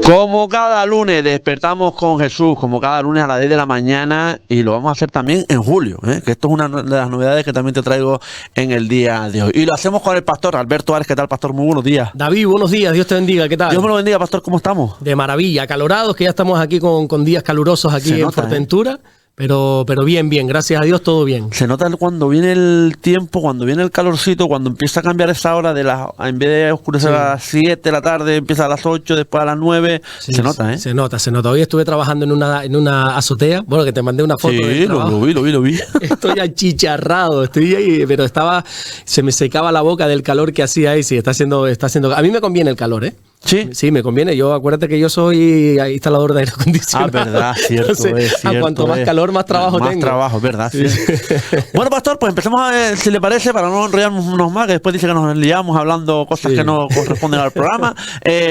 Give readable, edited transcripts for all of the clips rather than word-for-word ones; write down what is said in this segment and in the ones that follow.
Como cada lunes despertamos con Jesús, como cada lunes a las 10 de la mañana, y lo vamos a hacer también en julio, que esto es una de las novedades que también te traigo en el día de hoy. Y lo hacemos con el pastor Alberto Ares. ¿Qué tal, pastor? Muy buenos días. David, buenos días, Dios te bendiga, ¿qué tal? Dios me lo bendiga, pastor, ¿cómo estamos? De maravilla, acalorados, que ya estamos aquí con días calurosos aquí en Fuerteventura. Pero bien, gracias a Dios, todo bien. Se nota cuando viene el tiempo, cuando viene el calorcito, cuando empieza a cambiar esa hora en vez de oscurecer a las 7 de la tarde, empieza a las 8, después a las 9. Sí, se nota, Se nota. Hoy estuve trabajando en una azotea, bueno, que te mandé una foto. Sí, lo vi. Estoy achicharrado, estoy ahí, pero se me secaba la boca del calor que hacía ahí. Sí, está haciendo. A mí me conviene el calor, ¿eh? Sí, me conviene. Acuérdate que yo soy instalador de aire acondicionado. Verdad, cierto. Entonces, cierto, cuanto más calor, más trabajo tengo. Más trabajo, verdad. Sí. Bueno, pastor, pues empecemos si le parece, para no enrollarnos más, que después dice que nos liamos hablando cosas que no corresponden al programa.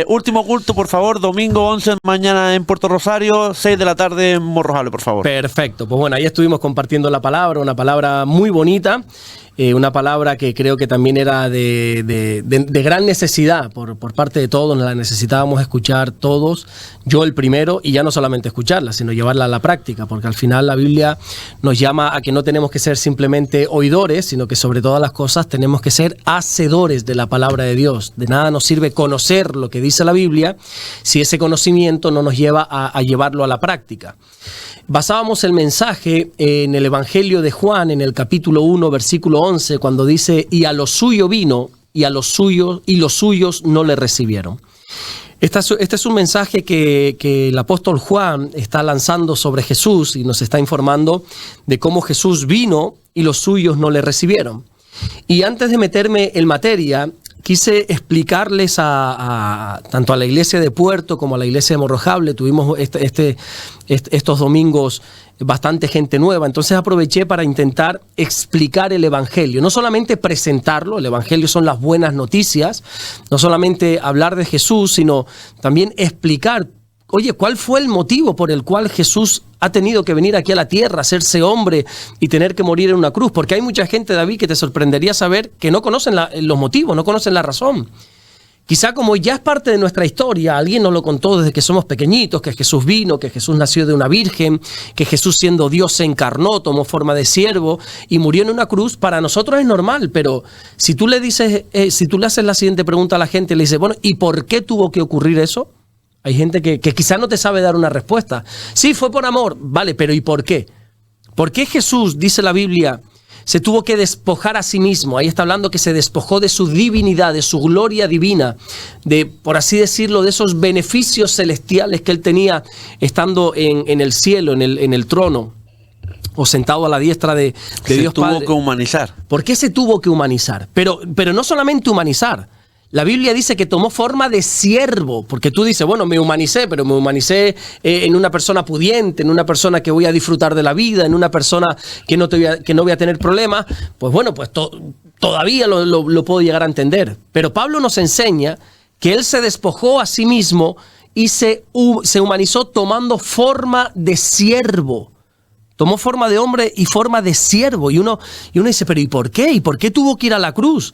Último culto, por favor, domingo 11 mañana en Puerto Rosario, 6 de la tarde en Morrojable, por favor. Perfecto. Pues bueno, ahí estuvimos compartiendo la palabra, una palabra muy bonita. Una palabra que creo que también era de gran necesidad por parte de todos, la necesitábamos escuchar todos, yo el primero, y ya no solamente escucharla, sino llevarla a la práctica, porque al final la Biblia nos llama a que no tenemos que ser simplemente oidores, sino que sobre todas las cosas tenemos que ser hacedores de la palabra de Dios. De nada nos sirve conocer lo que dice la Biblia si ese conocimiento no nos lleva a llevarlo a la práctica. Basábamos el mensaje en el Evangelio de Juan, en el capítulo 1, versículo 11, cuando dice, y a lo suyo vino, y los suyos no le recibieron. Este es un mensaje que el apóstol Juan está lanzando sobre Jesús y nos está informando de cómo Jesús vino y los suyos no le recibieron. Y antes de meterme en materia, quise explicarles tanto a la iglesia de Puerto como a la iglesia de Morrojable. Tuvimos estos domingos bastante gente nueva, entonces aproveché para intentar explicar el Evangelio, no solamente presentarlo, el Evangelio son las buenas noticias, no solamente hablar de Jesús, sino también explicar, oye, ¿cuál fue el motivo por el cual Jesús ha tenido que venir aquí a la tierra, hacerse hombre y tener que morir en una cruz? Porque hay mucha gente, David, que te sorprendería saber que no conocen los motivos, no conocen la razón. Quizá como ya es parte de nuestra historia, alguien nos lo contó desde que somos pequeñitos, que Jesús vino, que Jesús nació de una virgen, que Jesús siendo Dios se encarnó, tomó forma de siervo y murió en una cruz. Para nosotros es normal, pero si tú le dices, si tú le haces la siguiente pregunta a la gente, le dices, bueno, ¿y por qué tuvo que ocurrir eso? Hay gente que quizá no te sabe dar una respuesta. Sí, fue por amor, vale, pero ¿y por qué? ¿Por qué Jesús, dice la Biblia, se tuvo que despojar a sí mismo? Ahí está hablando que se despojó de su divinidad, de su gloria divina, de, por así decirlo, de esos beneficios celestiales que él tenía estando en el cielo, en el trono, o sentado a la diestra de Dios Padre. Se tuvo que humanizar. ¿Por qué se tuvo que humanizar? Pero no solamente humanizar. La Biblia dice que tomó forma de siervo, porque tú dices, bueno, me humanicé, pero me humanicé en una persona pudiente, en una persona que voy a disfrutar de la vida, en una persona que no voy a tener problemas. Pues bueno, pues todavía lo puedo llegar a entender. Pero Pablo nos enseña que él se despojó a sí mismo y se humanizó tomando forma de siervo. Tomó forma de hombre y forma de siervo. Y uno dice, pero ¿y por qué? ¿Y por qué tuvo que ir a la cruz?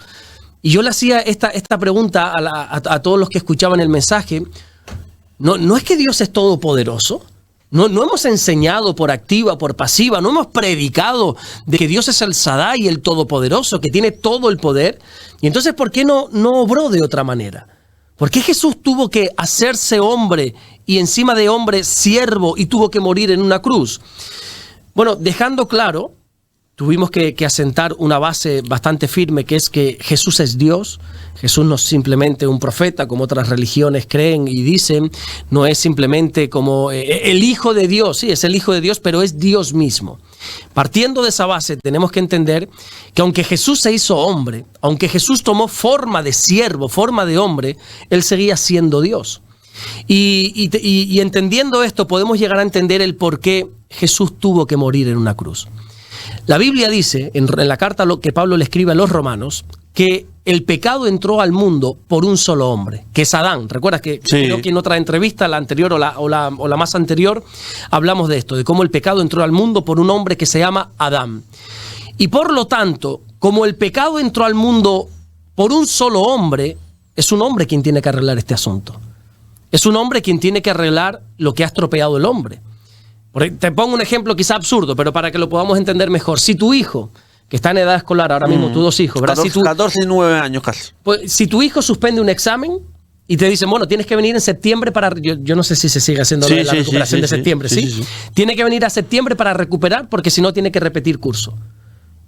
Y yo le hacía esta pregunta a todos los que escuchaban el mensaje. ¿No es que Dios es todopoderoso? ¿No hemos enseñado por activa, por pasiva? ¿No hemos predicado de que Dios es el Shaddai, el todopoderoso, que tiene todo el poder? Y entonces, ¿por qué no obró de otra manera? ¿Por qué Jesús tuvo que hacerse hombre y encima de hombre siervo y tuvo que morir en una cruz? Bueno, dejando claro, tuvimos que asentar una base bastante firme, que es que Jesús es Dios. Jesús no es simplemente un profeta, como otras religiones creen y dicen. No es simplemente como el Hijo de Dios. Sí, es el Hijo de Dios, pero es Dios mismo. Partiendo de esa base, tenemos que entender que aunque Jesús se hizo hombre, aunque Jesús tomó forma de siervo, forma de hombre, Él seguía siendo Dios. Y entendiendo esto, podemos llegar a entender el por qué Jesús tuvo que morir en una cruz. La Biblia dice, en la carta que Pablo le escribe a los romanos, que el pecado entró al mundo por un solo hombre, que es Adán. ¿Recuerdas que creo que en otra entrevista, la anterior o la más anterior, hablamos de esto, de cómo el pecado entró al mundo por un hombre que se llama Adán? Y por lo tanto, como el pecado entró al mundo por un solo hombre, es un hombre quien tiene que arreglar este asunto. Es un hombre quien tiene que arreglar lo que ha estropeado el hombre. Te pongo un ejemplo quizá absurdo, pero para que lo podamos entender mejor. Si tu hijo, que está en edad escolar ahora mismo, tus 2 hijos, ¿verdad? 14 y 9 años casi. Pues, si tu hijo suspende un examen y te dicen, bueno, tienes que venir en septiembre para... Yo no sé si se sigue haciendo la recuperación de septiembre, ¿sí? Tiene que venir a septiembre para recuperar porque si no tiene que repetir curso.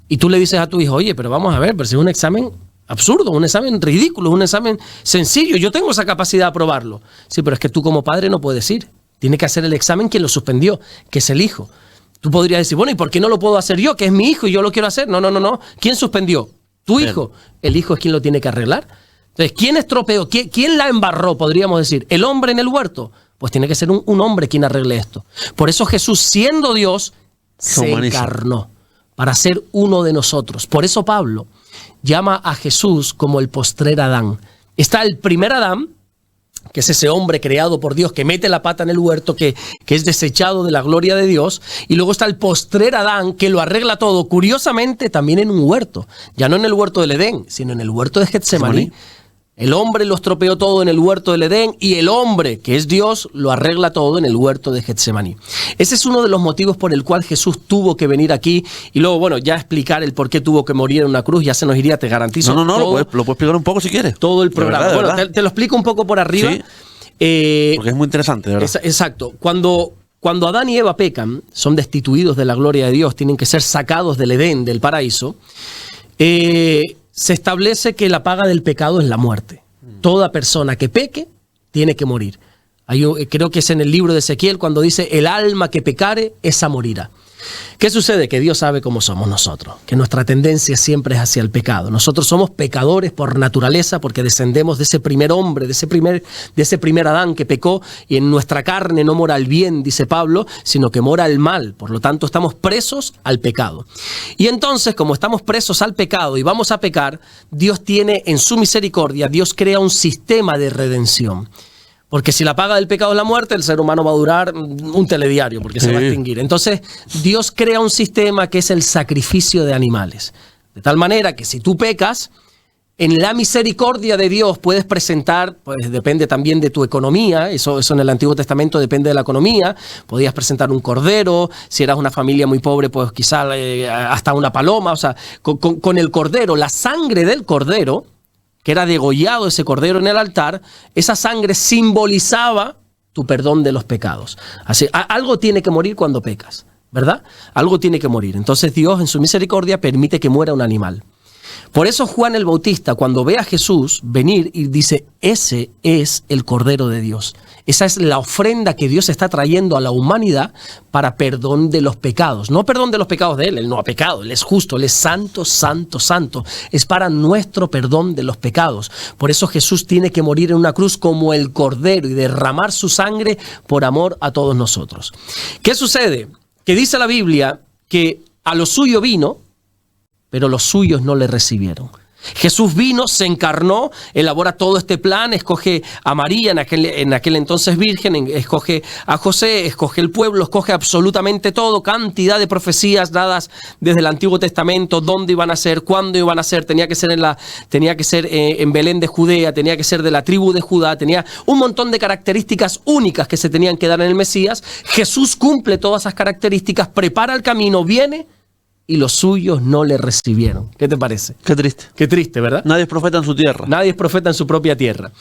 Y tú le dices a tu hijo, oye, pero vamos a ver, pero si es un examen absurdo, un examen ridículo, un examen sencillo, yo tengo esa capacidad de aprobarlo. Sí, pero es que tú como padre no puedes ir. Tiene que hacer el examen quien lo suspendió, que es el hijo. Tú podrías decir, bueno, ¿y por qué no lo puedo hacer yo? Que es mi hijo y yo lo quiero hacer. No. ¿Quién suspendió? Tu hijo. El hijo es quien lo tiene que arreglar. Entonces, ¿quién estropeó? ¿Quién la embarró, podríamos decir? ¿El hombre en el huerto? Pues tiene que ser un hombre quien arregle esto. Por eso Jesús, siendo Dios, se encarnó para ser uno de nosotros. Por eso Pablo llama a Jesús como el postrer Adán. Está el primer Adán, que es ese hombre creado por Dios, que mete la pata en el huerto, que es desechado de la gloria de Dios. Y luego está el postrer Adán, que lo arregla todo, curiosamente también en un huerto. Ya no en el huerto del Edén, sino en el huerto de Getsemaní. El hombre lo estropeó todo en el huerto del Edén y el hombre, que es Dios, lo arregla todo en el huerto de Getsemaní. Ese es uno de los motivos por el cual Jesús tuvo que venir aquí y luego, bueno, ya explicar el por qué tuvo que morir en una cruz, ya se nos iría, te garantizo. No, lo puedes explicar un poco si quieres. Todo el programa. De verdad. Te lo explico un poco por arriba. Sí, porque es muy interesante, de verdad. Exacto. Cuando Adán y Eva pecan, son destituidos de la gloria de Dios, tienen que ser sacados del Edén, del paraíso, se establece que la paga del pecado es la muerte. Toda persona que peque tiene que morir. Creo que es en el libro de Ezequiel cuando dice, el alma que pecare, esa morirá. ¿Qué sucede? Que Dios sabe cómo somos nosotros, que nuestra tendencia siempre es hacia el pecado. Nosotros somos pecadores por naturaleza porque descendemos de ese primer hombre, de ese primer Adán que pecó, y en nuestra carne no mora el bien, dice Pablo, sino que mora el mal. Por lo tanto, estamos presos al pecado. Y entonces, como estamos presos al pecado y vamos a pecar, Dios tiene en su misericordia, Dios crea un sistema de redención. Porque si la paga del pecado es la muerte, el ser humano va a durar un telediario porque se va a extinguir. Entonces, Dios crea un sistema que es el sacrificio de animales. De tal manera que si tú pecas, en la misericordia de Dios puedes presentar, pues depende también de tu economía, eso en el Antiguo Testamento depende de la economía, podías presentar un cordero, si eras una familia muy pobre, pues quizá hasta una paloma, o sea, con el cordero, la sangre del cordero, que era degollado ese cordero en el altar, esa sangre simbolizaba tu perdón de los pecados. Así, algo tiene que morir cuando pecas, ¿verdad? Algo tiene que morir. Entonces Dios en su misericordia permite que muera un animal. Por eso Juan el Bautista, cuando ve a Jesús venir y dice, ese es el Cordero de Dios. Esa es la ofrenda que Dios está trayendo a la humanidad para perdón de los pecados. No perdón de los pecados de Él no ha pecado, Él es justo, Él es santo, santo, santo. Es para nuestro perdón de los pecados. Por eso Jesús tiene que morir en una cruz como el Cordero y derramar su sangre por amor a todos nosotros. ¿Qué sucede? Que dice la Biblia que a lo suyo vino, pero los suyos no le recibieron. Jesús vino, se encarnó, elabora todo este plan, escoge a María, en aquel entonces virgen, escoge a José, escoge el pueblo, escoge absolutamente todo, cantidad de profecías dadas desde el Antiguo Testamento, dónde iban a ser, cuándo iban a ser, tenía que ser en Belén de Judea, tenía que ser de la tribu de Judá, tenía un montón de características únicas que se tenían que dar en el Mesías. Jesús cumple todas esas características, prepara el camino, viene, y los suyos no le recibieron. ¿Qué te parece? Qué triste. Qué triste, ¿verdad? Nadie es profeta en su tierra. Nadie es profeta en su propia tierra.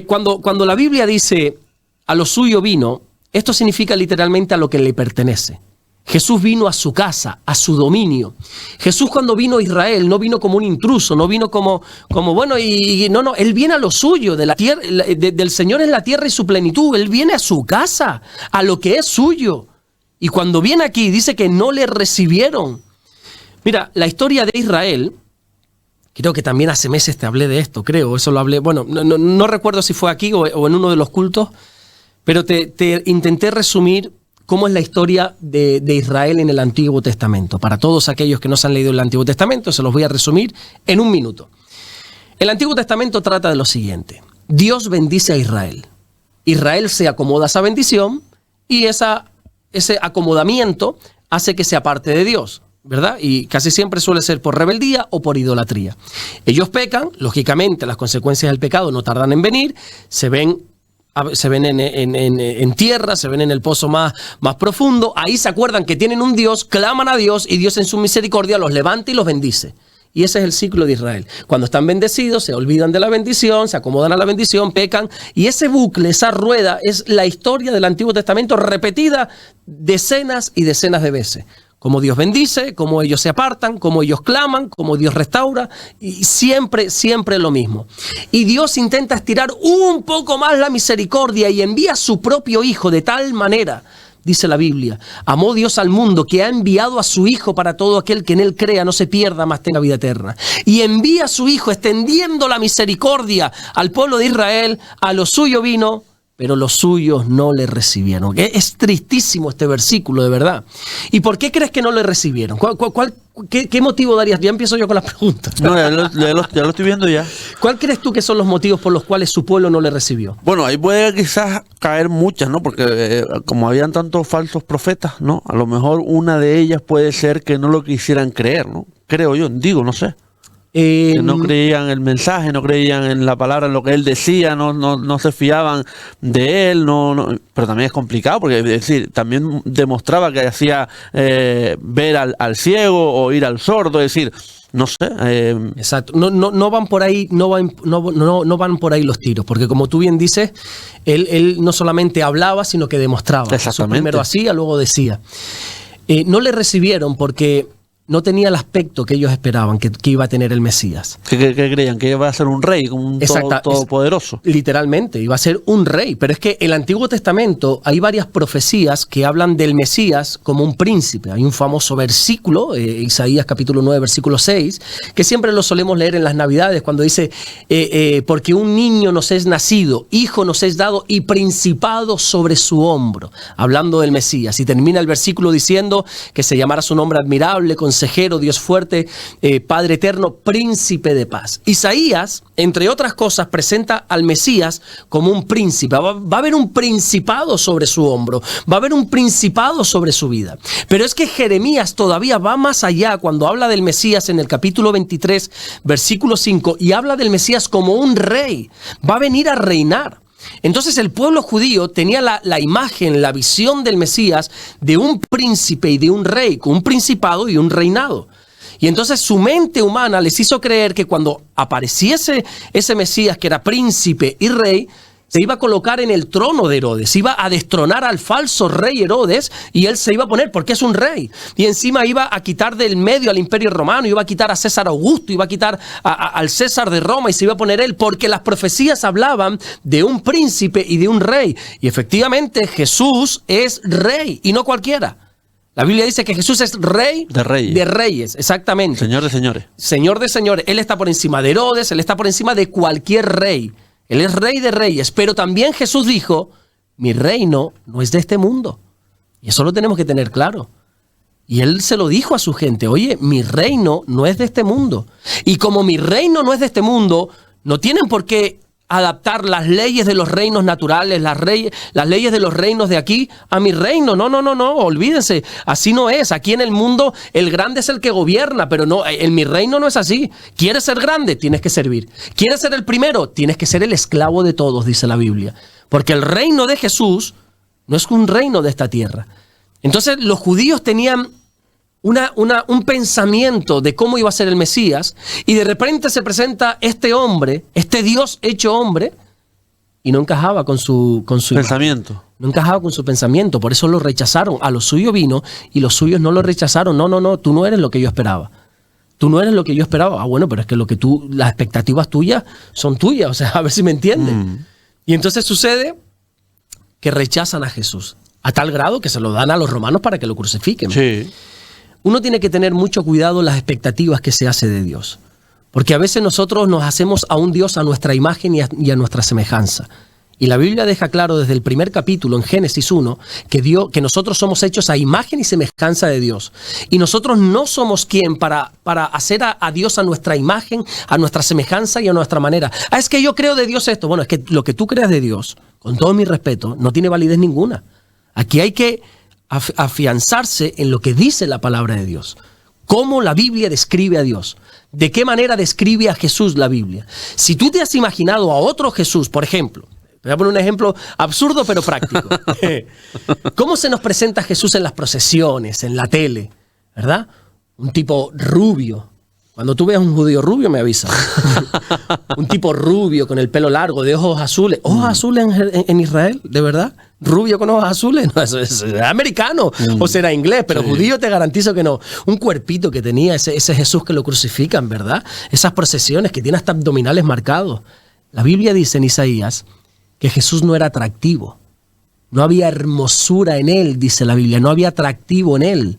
Cuando la Biblia dice a lo suyo vino, esto significa literalmente a lo que le pertenece. Jesús vino a su casa, a su dominio. Jesús cuando vino a Israel no vino como un intruso, no vino como bueno, no, Él viene a lo suyo, de la tierra, del Señor es la tierra y su plenitud. Él viene a su casa, a lo que es suyo. Y cuando viene aquí dice que no le recibieron. Mira, la historia de Israel, creo que también hace meses te hablé de esto, creo, eso lo hablé, bueno, no recuerdo si fue aquí o en uno de los cultos, pero te intenté resumir cómo es la historia de Israel en el Antiguo Testamento. Para todos aquellos que no se han leído el Antiguo Testamento, se los voy a resumir en un minuto. El Antiguo Testamento trata de lo siguiente: Dios bendice a Israel. Israel se acomoda a esa bendición y ese acomodamiento hace que se aparte de Dios, ¿verdad? Y casi siempre suele ser por rebeldía o por idolatría. Ellos pecan, lógicamente las consecuencias del pecado no tardan en venir, se ven se ven en tierra, se ven en el pozo más profundo. Ahí se acuerdan que tienen un Dios, claman a Dios y Dios en su misericordia los levanta y los bendice. Y ese es el ciclo de Israel. Cuando están bendecidos, se olvidan de la bendición, se acomodan a la bendición, pecan. Y ese bucle, esa rueda, es la historia del Antiguo Testamento repetida decenas y decenas de veces. Cómo Dios bendice, cómo ellos se apartan, cómo ellos claman, cómo Dios restaura. Y siempre, siempre lo mismo. Y Dios intenta estirar un poco más la misericordia y envía a su propio Hijo de tal manera. Dice la Biblia, amó Dios al mundo que ha enviado a su Hijo para todo aquel que en él crea, no se pierda, mas tenga vida eterna. Y envía a su Hijo extendiendo la misericordia al pueblo de Israel, a lo suyo vino, pero los suyos no le recibieron. Es tristísimo este versículo, de verdad. ¿Y por qué crees que no le recibieron? ¿Qué motivo darías? Ya empiezo yo con las preguntas. No, ya lo estoy viendo ya. ¿Cuál crees tú que son los motivos por los cuales su pueblo no le recibió? Bueno, ahí puede quizás caer muchas, ¿no? Porque como habían tantos falsos profetas, ¿no? A lo mejor una de ellas puede ser que no lo quisieran creer, ¿no? Creo yo, digo, no sé. Que no creían el mensaje, no creían en la palabra, en lo que él decía, no se fiaban de él, pero también es complicado porque es decir, también demostraba que hacía ver al ciego, oír al sordo, es decir, no sé. Exacto, no van por ahí, no van por ahí los tiros, porque como tú bien dices, él no solamente hablaba, sino que demostraba. Exactamente. Primero hacía, luego decía. No le recibieron porque no tenía el aspecto que ellos esperaban que iba a tener el Mesías. ¿Qué creían? Que iba a ser un rey, un todopoderoso. Literalmente, iba a ser un rey. Pero es que en el Antiguo Testamento hay varias profecías que hablan del Mesías como un príncipe. Hay un famoso versículo, Isaías capítulo 9, versículo 6, que siempre lo solemos leer en las Navidades, cuando dice, porque un niño nos es nacido, hijo nos es dado y principado sobre su hombro. Hablando del Mesías. Y termina el versículo diciendo que se llamará su nombre admirable, consejero, Dios fuerte, Padre eterno, príncipe de paz. Isaías, entre otras cosas, presenta al Mesías como un príncipe. Va a haber un principado sobre su hombro, va a haber un principado sobre su vida. Pero es que Jeremías todavía va más allá cuando habla del Mesías en el capítulo 23, versículo 5, y habla del Mesías como un rey. Va a venir a reinar. Entonces el pueblo judío tenía la imagen, la visión del Mesías de un príncipe y de un rey, con un principado y un reinado. Y entonces su mente humana les hizo creer que cuando apareciese ese Mesías que era príncipe y rey, se iba a colocar en el trono de Herodes, iba a destronar al falso rey Herodes y él se iba a poner, porque es un rey, y encima iba a quitar del medio al imperio romano, iba a quitar a César Augusto, iba a quitar al César de Roma y se iba a poner él, porque las profecías hablaban de un príncipe y de un rey, y efectivamente Jesús es rey y no cualquiera. La Biblia dice que Jesús es rey de reyes. De reyes, exactamente. Señor de señores. Señor de señores. Él está por encima de Herodes, él está por encima de cualquier rey. Él es rey de reyes, pero también Jesús dijo, mi reino no es de este mundo. Y eso lo tenemos que tener claro. Y él se lo dijo a su gente, oye, mi reino no es de este mundo. Y como mi reino no es de este mundo, no tienen por qué adaptar las leyes de los reinos naturales, las leyes de los reinos de aquí a mi reino. No, olvídense, así no es. Aquí en el mundo el grande es el que gobierna, pero no, en mi reino no es así. ¿Quieres ser grande? Tienes que servir. ¿Quieres ser el primero? Tienes que ser el esclavo de todos, dice la Biblia. Porque el reino de Jesús no es un reino de esta tierra. Entonces los judíos tenían un pensamiento de cómo iba a ser el Mesías, y de repente se presenta este hombre, este Dios hecho hombre, y no encajaba con su pensamiento. No encajaba con su pensamiento, por eso lo rechazaron. A lo suyo vino y los suyos no lo rechazaron. No, tú no eres lo que yo esperaba. Tú no eres lo que yo esperaba. Ah, bueno, pero es que las expectativas tuyas son tuyas, o sea, a ver si me entiendes. Y entonces sucede que rechazan a Jesús, a tal grado que se lo dan a los romanos para que lo crucifiquen. Sí. Uno tiene que tener mucho cuidado en las expectativas que se hace de Dios. Porque a veces nosotros nos hacemos a un Dios a nuestra imagen y a nuestra semejanza. Y la Biblia deja claro desde el primer capítulo, en Génesis 1, que nosotros somos hechos a imagen y semejanza de Dios. Y nosotros no somos quien para hacer a Dios a nuestra imagen, a nuestra semejanza y a nuestra manera. Ah, es que yo creo de Dios esto. Bueno, es que lo que tú creas de Dios, con todo mi respeto, no tiene validez ninguna. Aquí hay que afianzarse en lo que dice la palabra de Dios. ¿Cómo la Biblia describe a Dios? ¿De qué manera describe a Jesús la Biblia? Si tú te has imaginado a otro Jesús, por ejemplo, Te voy a poner un ejemplo absurdo pero práctico. ¿Cómo se nos presenta Jesús en las procesiones, en la tele? ¿Verdad? Un tipo rubio. Cuando tú veas un judío rubio, me avisa. Un tipo rubio, con el pelo largo, de ojos azules. ¿Ojos azules en Israel? ¿De verdad? ¿Rubio con ojos azules? No, eso es americano. O será inglés, pero judío te garantizo que no. Un cuerpito que tenía ese Jesús que lo crucifican, ¿verdad? Esas procesiones que tiene hasta abdominales marcados. La Biblia dice en Isaías que Jesús no era atractivo. No había hermosura en él, dice la Biblia. No había atractivo en él.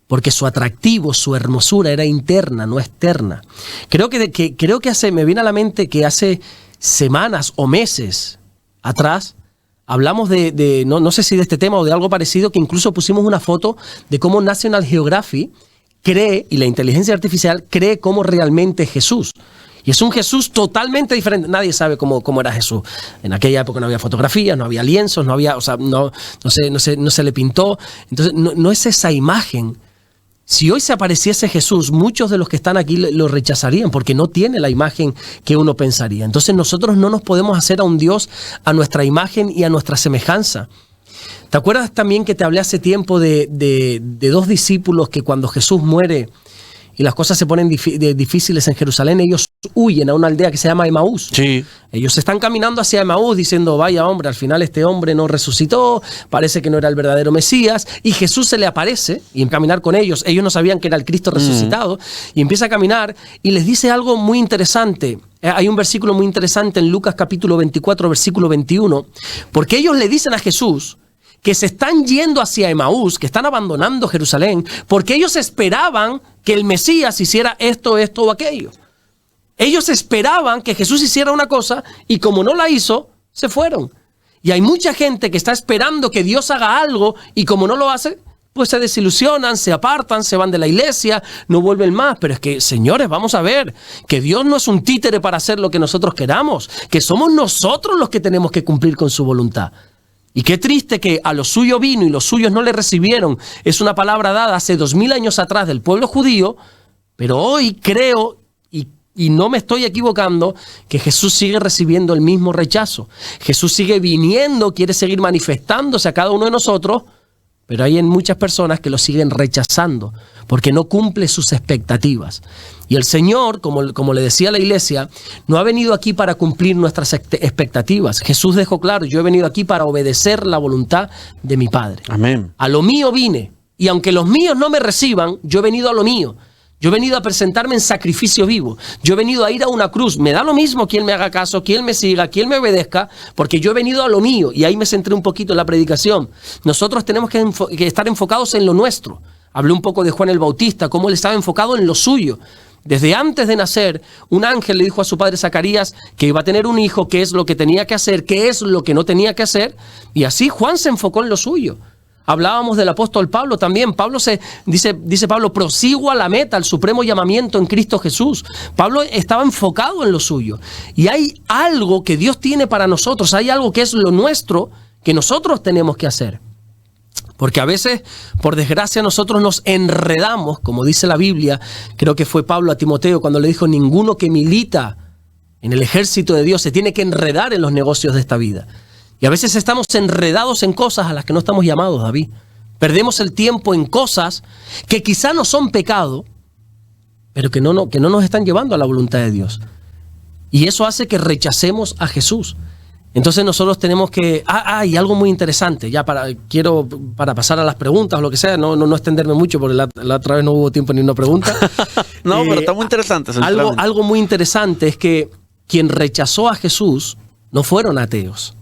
Porque su atractivo, su hermosura era interna, no externa. Creo que me viene a la mente que hace semanas o meses atrás hablamos no sé si de este tema o de algo parecido, que incluso pusimos una foto de cómo National Geographic cree, y la inteligencia artificial cree cómo realmente es Jesús. Y es un Jesús totalmente diferente. Nadie sabe cómo era Jesús. En aquella época no había fotografías, no había lienzos, no había, no se le pintó. Entonces no es esa imagen. Si hoy se apareciese Jesús, muchos de los que están aquí lo rechazarían porque no tiene la imagen que uno pensaría. Entonces nosotros no nos podemos hacer a un Dios a nuestra imagen y a nuestra semejanza. ¿Te acuerdas también que te hablé hace tiempo de dos discípulos que cuando Jesús muere y las cosas se ponen difíciles en Jerusalén, ellos huyen a una aldea que se llama Emaús? Sí. Ellos están caminando hacia Emaús diciendo, vaya hombre, al final este hombre no resucitó, parece que no era el verdadero Mesías, y Jesús se le aparece y en caminar con ellos no sabían que era el Cristo resucitado, y empieza a caminar y les dice algo muy interesante. Hay un versículo muy interesante en Lucas capítulo 24, versículo 21, porque ellos le dicen a Jesús que se están yendo hacia Emaús, que están abandonando Jerusalén, porque ellos esperaban que el Mesías hiciera esto o aquello. Ellos esperaban que Jesús hiciera una cosa y como no la hizo, se fueron. Y hay mucha gente que está esperando que Dios haga algo y como no lo hace, pues se desilusionan, se apartan, se van de la iglesia, no vuelven más. Pero es que, señores, vamos a ver, que Dios no es un títere para hacer lo que nosotros queramos, que somos nosotros los que tenemos que cumplir con su voluntad. Y qué triste que a lo suyo vino y los suyos no le recibieron. Es una palabra dada hace 2000 años atrás del pueblo judío, pero hoy creo, y no me estoy equivocando, que Jesús sigue recibiendo el mismo rechazo. Jesús sigue viniendo, quiere seguir manifestándose a cada uno de nosotros, pero hay muchas personas que lo siguen rechazando porque no cumple sus expectativas. Y el Señor, como le decía a la iglesia, no ha venido aquí para cumplir nuestras expectativas. Jesús dejó claro, yo he venido aquí para obedecer la voluntad de mi Padre. Amén. A lo mío vine, y aunque los míos no me reciban, yo he venido a lo mío. Yo he venido a presentarme en sacrificio vivo. Yo he venido a ir a una cruz. Me da lo mismo quién me haga caso, quién me siga, quién me obedezca, porque yo he venido a lo mío. Y ahí me centré un poquito en la predicación. Nosotros tenemos que estar enfocados en lo nuestro. Hablé un poco de Juan el Bautista, cómo él estaba enfocado en lo suyo. Desde antes de nacer, un ángel le dijo a su padre Zacarías que iba a tener un hijo, qué es lo que tenía que hacer, qué es lo que no tenía que hacer. Y así Juan se enfocó en lo suyo. Hablábamos del apóstol Pablo también. Dice Pablo, prosigo a la meta, al supremo llamamiento en Cristo Jesús. Pablo estaba enfocado en lo suyo. Y hay algo que Dios tiene para nosotros, hay algo que es lo nuestro, que nosotros tenemos que hacer. Porque a veces, por desgracia, nosotros nos enredamos, como dice la Biblia, creo que fue Pablo a Timoteo cuando le dijo, ninguno que milita en el ejército de Dios se tiene que enredar en los negocios de esta vida. Y a veces estamos enredados en cosas a las que no estamos llamados, David. Perdemos el tiempo en cosas que quizá no son pecado, pero que no nos están llevando a la voluntad de Dios. Y eso hace que rechacemos a Jesús. Entonces nosotros tenemos que... y algo muy interesante, para pasar a las preguntas o lo que sea, no extenderme mucho porque la otra vez no hubo tiempo ni una pregunta. No, pero está muy interesante. Algo muy interesante es que quien rechazó a Jesús no fueron ateos.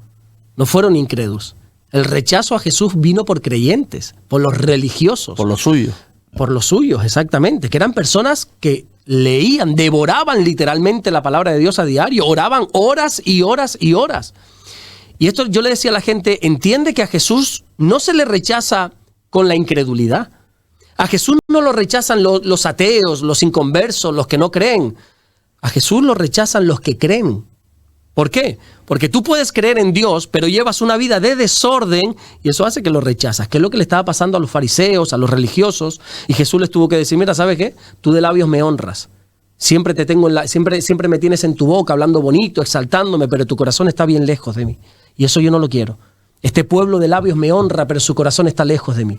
No fueron incrédulos. El rechazo a Jesús vino por creyentes, por los religiosos. Por los suyos. Por los suyos, exactamente. Que eran personas que leían, devoraban literalmente la palabra de Dios a diario. Oraban horas y horas y horas. Y esto yo le decía a la gente, entiende que a Jesús no se le rechaza con la incredulidad. A Jesús no lo rechazan los ateos, los inconversos, los que no creen. A Jesús lo rechazan los que creen. ¿Por qué? Porque tú puedes creer en Dios, pero llevas una vida de desorden y eso hace que lo rechazas. ¿Qué es lo que le estaba pasando a los fariseos, a los religiosos? Y Jesús les tuvo que decir, mira, ¿sabes qué? Tú de labios me honras, Siempre te tengo siempre me tienes en tu boca hablando bonito, exaltándome, pero tu corazón está bien lejos de mí. Y eso yo no lo quiero. Este pueblo de labios me honra, pero su corazón está lejos de mí.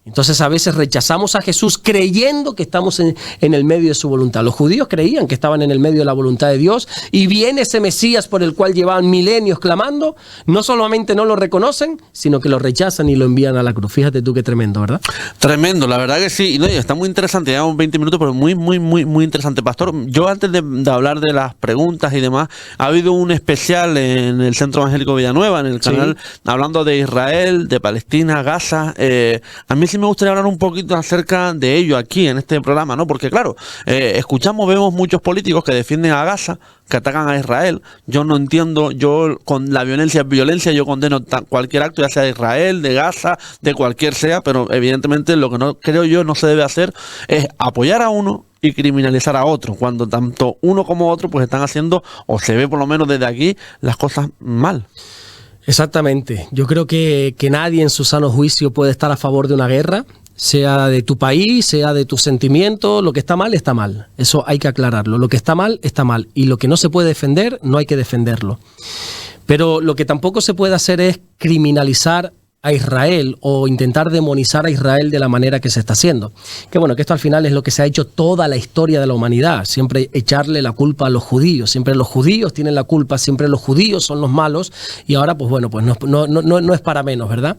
Entonces a veces rechazamos a Jesús creyendo que estamos en el medio de su voluntad. Los judíos creían que estaban en el medio de la voluntad de Dios y viene ese Mesías por el cual llevaban milenios clamando. No solamente no lo reconocen, sino que lo rechazan y lo envían a la cruz. Fíjate tú qué tremendo, ¿verdad? Tremendo, la verdad que sí. Y no, está muy interesante, llevamos 20 minutos, pero muy interesante. Pastor, yo antes de hablar de las preguntas y demás, ha habido un especial en el Centro Evangélico Villanueva, en el canal, hablando de Israel, de Palestina, Gaza. A mí sí me gustaría hablar un poquito acerca de ello aquí en este programa, ¿no? Porque claro, vemos muchos políticos que defienden a Gaza, que atacan a Israel. Yo no entiendo, yo con la violencia, yo condeno cualquier acto, ya sea de Israel, de Gaza, de cualquier sea, pero evidentemente lo que no creo yo no se debe hacer es apoyar a uno y criminalizar a otro, cuando tanto uno como otro pues están haciendo, o se ve por lo menos desde aquí, las cosas mal. Exactamente. Yo creo que nadie en su sano juicio puede estar a favor de una guerra, sea de tu país, sea de tus sentimientos. Lo que está mal, está mal. Eso hay que aclararlo. Lo que está mal, está mal. Y lo que no se puede defender, no hay que defenderlo. Pero lo que tampoco se puede hacer es criminalizar a Israel o intentar demonizar a Israel de la manera que se está haciendo. Que bueno, que esto al final es lo que se ha hecho toda la historia de la humanidad, siempre echarle la culpa a los judíos, siempre los judíos tienen la culpa, siempre los judíos son los malos, y ahora pues bueno, pues no es para menos, ¿verdad?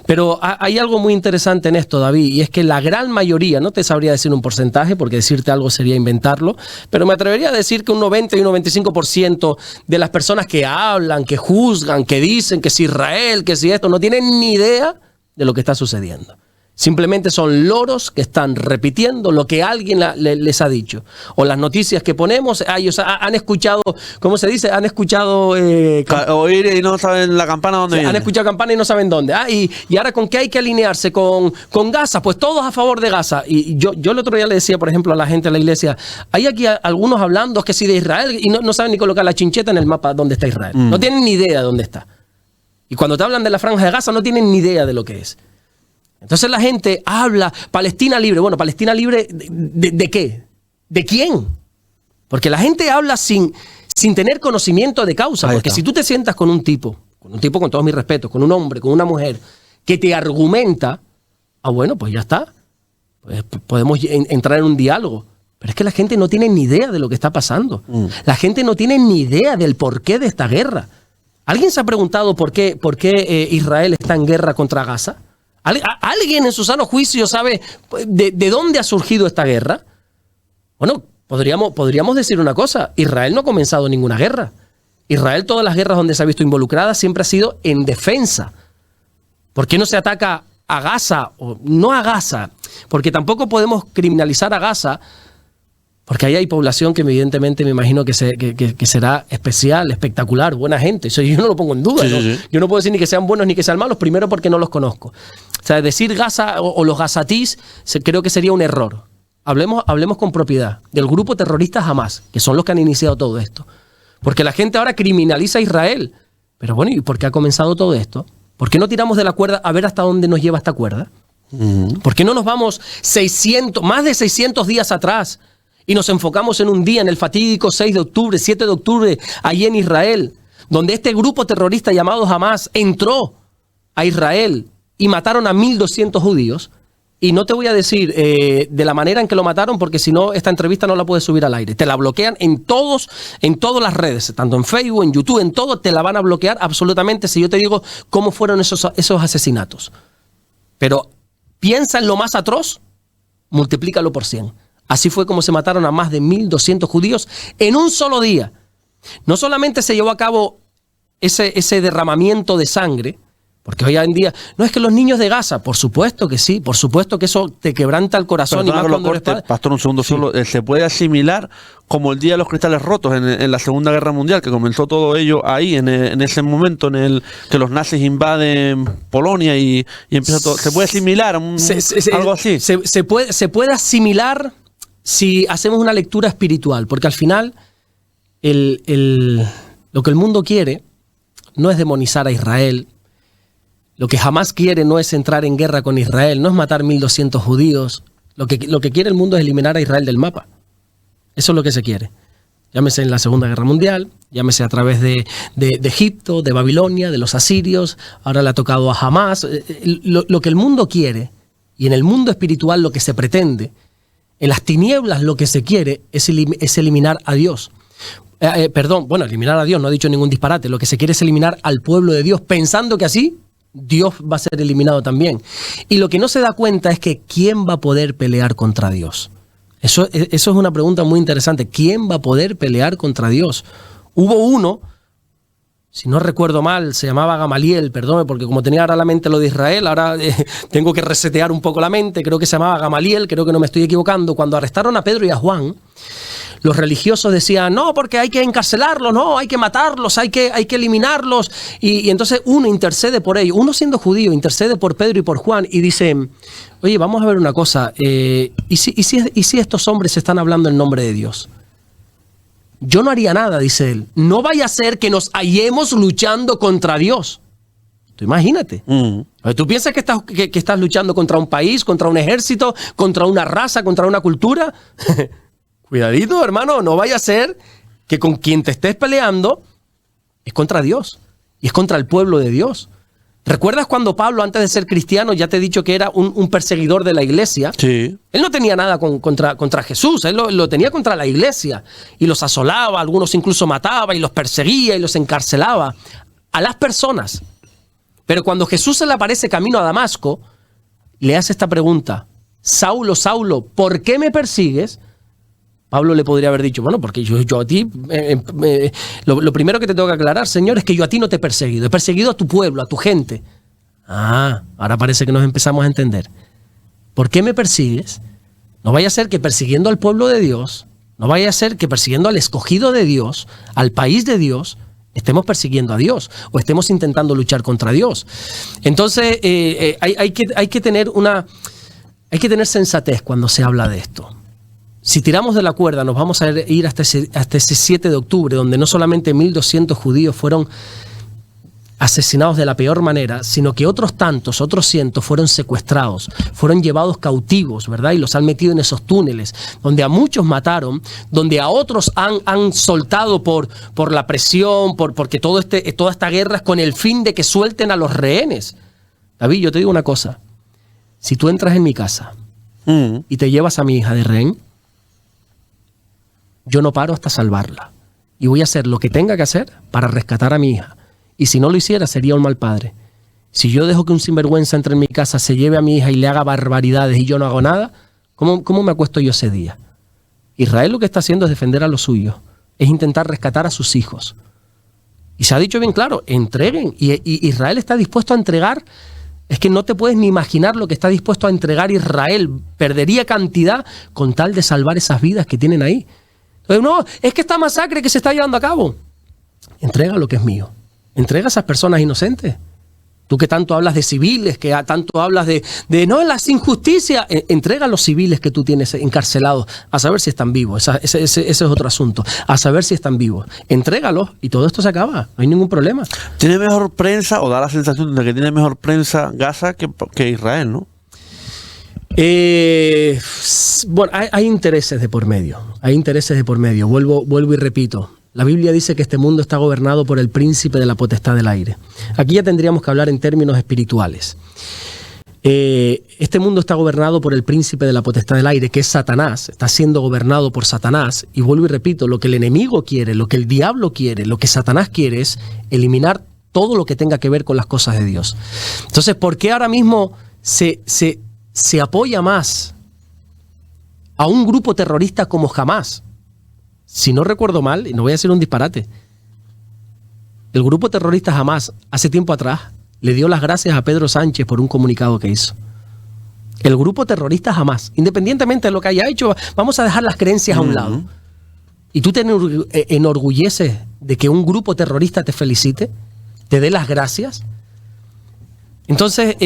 Pero hay algo muy interesante en esto, David, y es que la gran mayoría, no te sabría decir un porcentaje, porque decirte algo sería inventarlo, pero me atrevería a decir que un 90 y un 95% de las personas que hablan, que juzgan, que dicen que si Israel, que si esto, no tienen ni idea de lo que está sucediendo. Simplemente son loros que están repitiendo lo que alguien les ha dicho. O las noticias que ponemos, ellos han escuchado, ¿cómo se dice? Han escuchado... oír y no saben la campana dónde viene. Han escuchado campana y no saben dónde. Y ahora, ¿con qué hay que alinearse? Con Gaza, pues todos a favor de Gaza. Y yo el otro día le decía, por ejemplo, a la gente de la iglesia, hay aquí algunos hablando que sí de Israel y no saben ni colocar la chincheta en el mapa donde está Israel. No tienen ni idea de dónde está. Y cuando te hablan de la Franja de Gaza no tienen ni idea de lo que es. Entonces la gente habla Palestina libre. Bueno, ¿Palestina libre de qué? ¿De quién? Porque la gente habla sin tener conocimiento de causa. Porque si tú te sientas con un tipo con todos mis respetos, con un hombre, con una mujer, que te argumenta, bueno, pues ya está. Pues podemos entrar en un diálogo. Pero es que la gente no tiene ni idea de lo que está pasando. La gente no tiene ni idea del porqué de esta guerra. ¿Alguien se ha preguntado por qué Israel está en guerra contra Gaza? ¿Alguien en su sano juicio sabe de dónde ha surgido esta guerra? Bueno, podríamos decir una cosa. Israel no ha comenzado ninguna guerra. Israel, todas las guerras donde se ha visto involucrada, siempre ha sido en defensa. ¿Por qué no se ataca a Gaza? O no a Gaza, porque tampoco podemos criminalizar a Gaza, porque ahí hay población que evidentemente me imagino que será especial, espectacular, buena gente. Eso yo no lo pongo en duda. ¿No? Sí. Yo no puedo decir ni que sean buenos ni que sean malos, primero porque no los conozco. O sea, decir Gaza o los gazatís creo que sería un error. Hablemos con propiedad del grupo terrorista Hamas, que son los que han iniciado todo esto. Porque la gente ahora criminaliza a Israel. Pero bueno, ¿y por qué ha comenzado todo esto? ¿Por qué no tiramos de la cuerda a ver hasta dónde nos lleva esta cuerda? ¿Por qué no nos vamos más de 600 días atrás? Y nos enfocamos en un día, en el fatídico 6 de octubre, 7 de octubre, allí en Israel, donde este grupo terrorista llamado Hamas entró a Israel y mataron a 1.200 judíos. Y no te voy a decir de la manera en que lo mataron, porque si no, esta entrevista no la puedes subir al aire. Te la bloquean en todas las redes, tanto en Facebook, en YouTube, en todo, te la van a bloquear absolutamente si yo te digo cómo fueron esos asesinatos. Pero piensa en lo más atroz, multiplícalo por 100. Así fue como se mataron a más de 1.200 judíos en un solo día. No solamente se llevó a cabo ese derramamiento de sangre, porque hoy en día, no es que los niños de Gaza, por supuesto que sí, por supuesto que eso te quebranta el corazón. Y más cuando Pastor, un segundo solo, se puede asimilar como el Día de los Cristales Rotos en la Segunda Guerra Mundial, que comenzó todo ello ahí, en ese momento en el que los nazis invaden Polonia y empieza todo. ¿Se puede asimilar algo así? Se puede asimilar si hacemos una lectura espiritual, porque al final lo que el mundo quiere no es demonizar a Israel. Lo que jamás quiere no es entrar en guerra con Israel, no es matar 1.200 judíos. Lo que quiere el mundo es eliminar a Israel del mapa. Eso es lo que se quiere. Llámese en la Segunda Guerra Mundial, llámese a través de Egipto, de Babilonia, de los asirios, ahora le ha tocado a Hamás. Lo que el mundo quiere, y en el mundo espiritual lo que se pretende, en las tinieblas lo que se quiere es eliminar a Dios. Eliminar a Dios, no ha dicho ningún disparate. Lo que se quiere es eliminar al pueblo de Dios, pensando que así Dios va a ser eliminado también. Y lo que no se da cuenta es que ¿quién va a poder pelear contra Dios? Eso es una pregunta muy interesante. ¿Quién va a poder pelear contra Dios? Hubo uno, si no recuerdo mal, se llamaba Gamaliel, perdón, porque como tenía ahora la mente lo de Israel, ahora tengo que resetear un poco la mente, creo que se llamaba Gamaliel, creo que no me estoy equivocando. Cuando arrestaron a Pedro y a Juan, los religiosos decían, no, porque hay que encarcelarlos, no, hay que matarlos, hay que eliminarlos. Y entonces uno intercede por ellos, uno siendo judío, intercede por Pedro y por Juan y dice, oye, vamos a ver una cosa, ¿y si estos hombres están hablando en nombre de Dios? Yo no haría nada, dice él. No vaya a ser que nos hallemos luchando contra Dios. Tú imagínate. ¿Tú piensas que estás luchando contra un país, contra un ejército, contra una raza, contra una cultura? Cuidadito, hermano, no vaya a ser que con quien te estés peleando es contra Dios y es contra el pueblo de Dios. ¿Recuerdas cuando Pablo, antes de ser cristiano, ya te he dicho que era un perseguidor de la iglesia? Sí. Él no tenía nada contra Jesús, él lo tenía contra la iglesia y los asolaba, algunos incluso mataba y los perseguía y los encarcelaba a las personas. Pero cuando Jesús se le aparece camino a Damasco, le hace esta pregunta, Saulo, Saulo, ¿por qué me persigues? Pablo le podría haber dicho, bueno, porque yo a ti, lo primero que te tengo que aclarar, Señor, es que yo a ti no te he perseguido a tu pueblo, a tu gente. Ah, ahora parece que nos empezamos a entender. ¿Por qué me persigues? No vaya a ser que persiguiendo al pueblo de Dios, no vaya a ser que persiguiendo al escogido de Dios, al país de Dios, estemos persiguiendo a Dios o estemos intentando luchar contra Dios. Entonces, hay que tener sensatez cuando se habla de esto. Si tiramos de la cuerda, nos vamos a ir hasta ese 7 de octubre, donde no solamente 1.200 judíos fueron asesinados de la peor manera, sino que otros tantos, otros cientos fueron secuestrados, fueron llevados cautivos, ¿verdad? Y los han metido en esos túneles, donde a muchos mataron, donde a otros han soltado por la presión, porque toda esta guerra es con el fin de que suelten a los rehenes. David, yo te digo una cosa, si tú entras en mi casa y te llevas a mi hija de rehén, yo no paro hasta salvarla. Y voy a hacer lo que tenga que hacer para rescatar a mi hija. Y si no lo hiciera, sería un mal padre. Si yo dejo que un sinvergüenza entre en mi casa, se lleve a mi hija y le haga barbaridades y yo no hago nada, ¿cómo me acuesto yo ese día? Israel lo que está haciendo es defender a los suyos. Es intentar rescatar a sus hijos. Y se ha dicho bien claro, entreguen. Y Israel está dispuesto a entregar. Es que no te puedes ni imaginar lo que está dispuesto a entregar Israel. Perdería cantidad con tal de salvar esas vidas que tienen ahí. No, es que esta masacre que se está llevando a cabo, entrega lo que es mío, entrega a esas personas inocentes. Tú que tanto hablas de civiles, que tanto hablas de no, las injusticias, entrega a los civiles que tú tienes encarcelados, a saber si están vivos, ese es otro asunto, a saber si están vivos, entrégalos y todo esto se acaba, no hay ningún problema. ¿Tiene mejor prensa o da la sensación de que tiene mejor prensa Gaza que Israel, no? Bueno, hay intereses de por medio. Vuelvo y repito. La Biblia dice que este mundo está gobernado por el príncipe de la potestad del aire. Aquí ya tendríamos que hablar en términos espirituales. Este mundo está gobernado por el príncipe de la potestad del aire, que es Satanás. Está siendo gobernado por Satanás. Y vuelvo y repito, lo que el enemigo quiere, lo que el diablo quiere, lo que Satanás quiere es eliminar todo lo que tenga que ver con las cosas de Dios. Entonces, ¿por qué ahora mismo se apoya más a un grupo terrorista como Hamás? Si no recuerdo mal, y no voy a hacer un disparate, el grupo terrorista Hamás, hace tiempo atrás, le dio las gracias a Pedro Sánchez por un comunicado que hizo. El grupo terrorista Hamás, independientemente de lo que haya hecho, vamos a dejar las creencias a un lado. Y tú te enorgulleces de que un grupo terrorista te felicite, te dé las gracias. Entonces,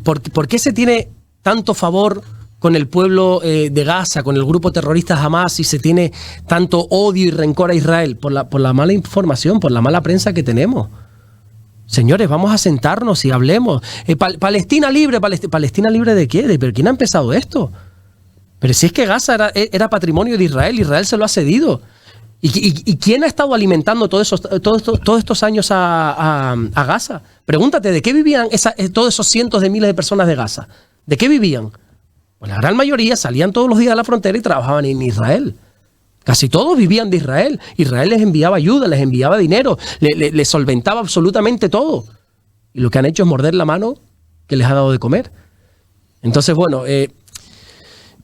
¿por qué se tiene tanto favor con el pueblo de Gaza, con el grupo terrorista Hamás, y se tiene tanto odio y rencor a Israel? Por la mala información, por la mala prensa que tenemos. Señores, vamos a sentarnos y hablemos. Palestina libre, ¿Palestina libre de qué? ¿Pero quién ha empezado esto? Pero si es que Gaza era patrimonio de Israel, Israel se lo ha cedido. ¿Y quién ha estado alimentando todos estos años a Gaza? Pregúntate, ¿de qué vivían todos esos cientos de miles de personas de Gaza? ¿De qué vivían? Pues la gran mayoría salían todos los días a la frontera y trabajaban en Israel. Casi todos vivían de Israel. Israel les enviaba ayuda, les enviaba dinero, les solventaba absolutamente todo. Y lo que han hecho es morder la mano que les ha dado de comer. Entonces, bueno,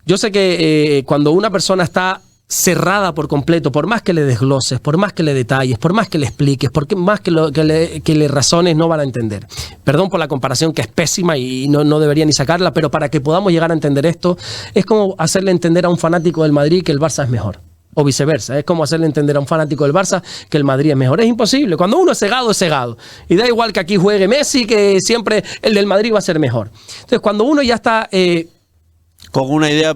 yo sé que cuando una persona está cerrada por completo, por más que le desgloses, por más que le detalles, por más que le expliques, por más que le razones, no van a entender. Perdón por la comparación, que es pésima y no debería ni sacarla, pero para que podamos llegar a entender esto, es como hacerle entender a un fanático del Madrid que el Barça es mejor. O viceversa, es como hacerle entender a un fanático del Barça que el Madrid es mejor. Es imposible. Cuando uno es cegado, es cegado. Y da igual que aquí juegue Messi, que siempre el del Madrid va a ser mejor. Entonces, cuando uno ya está con una idea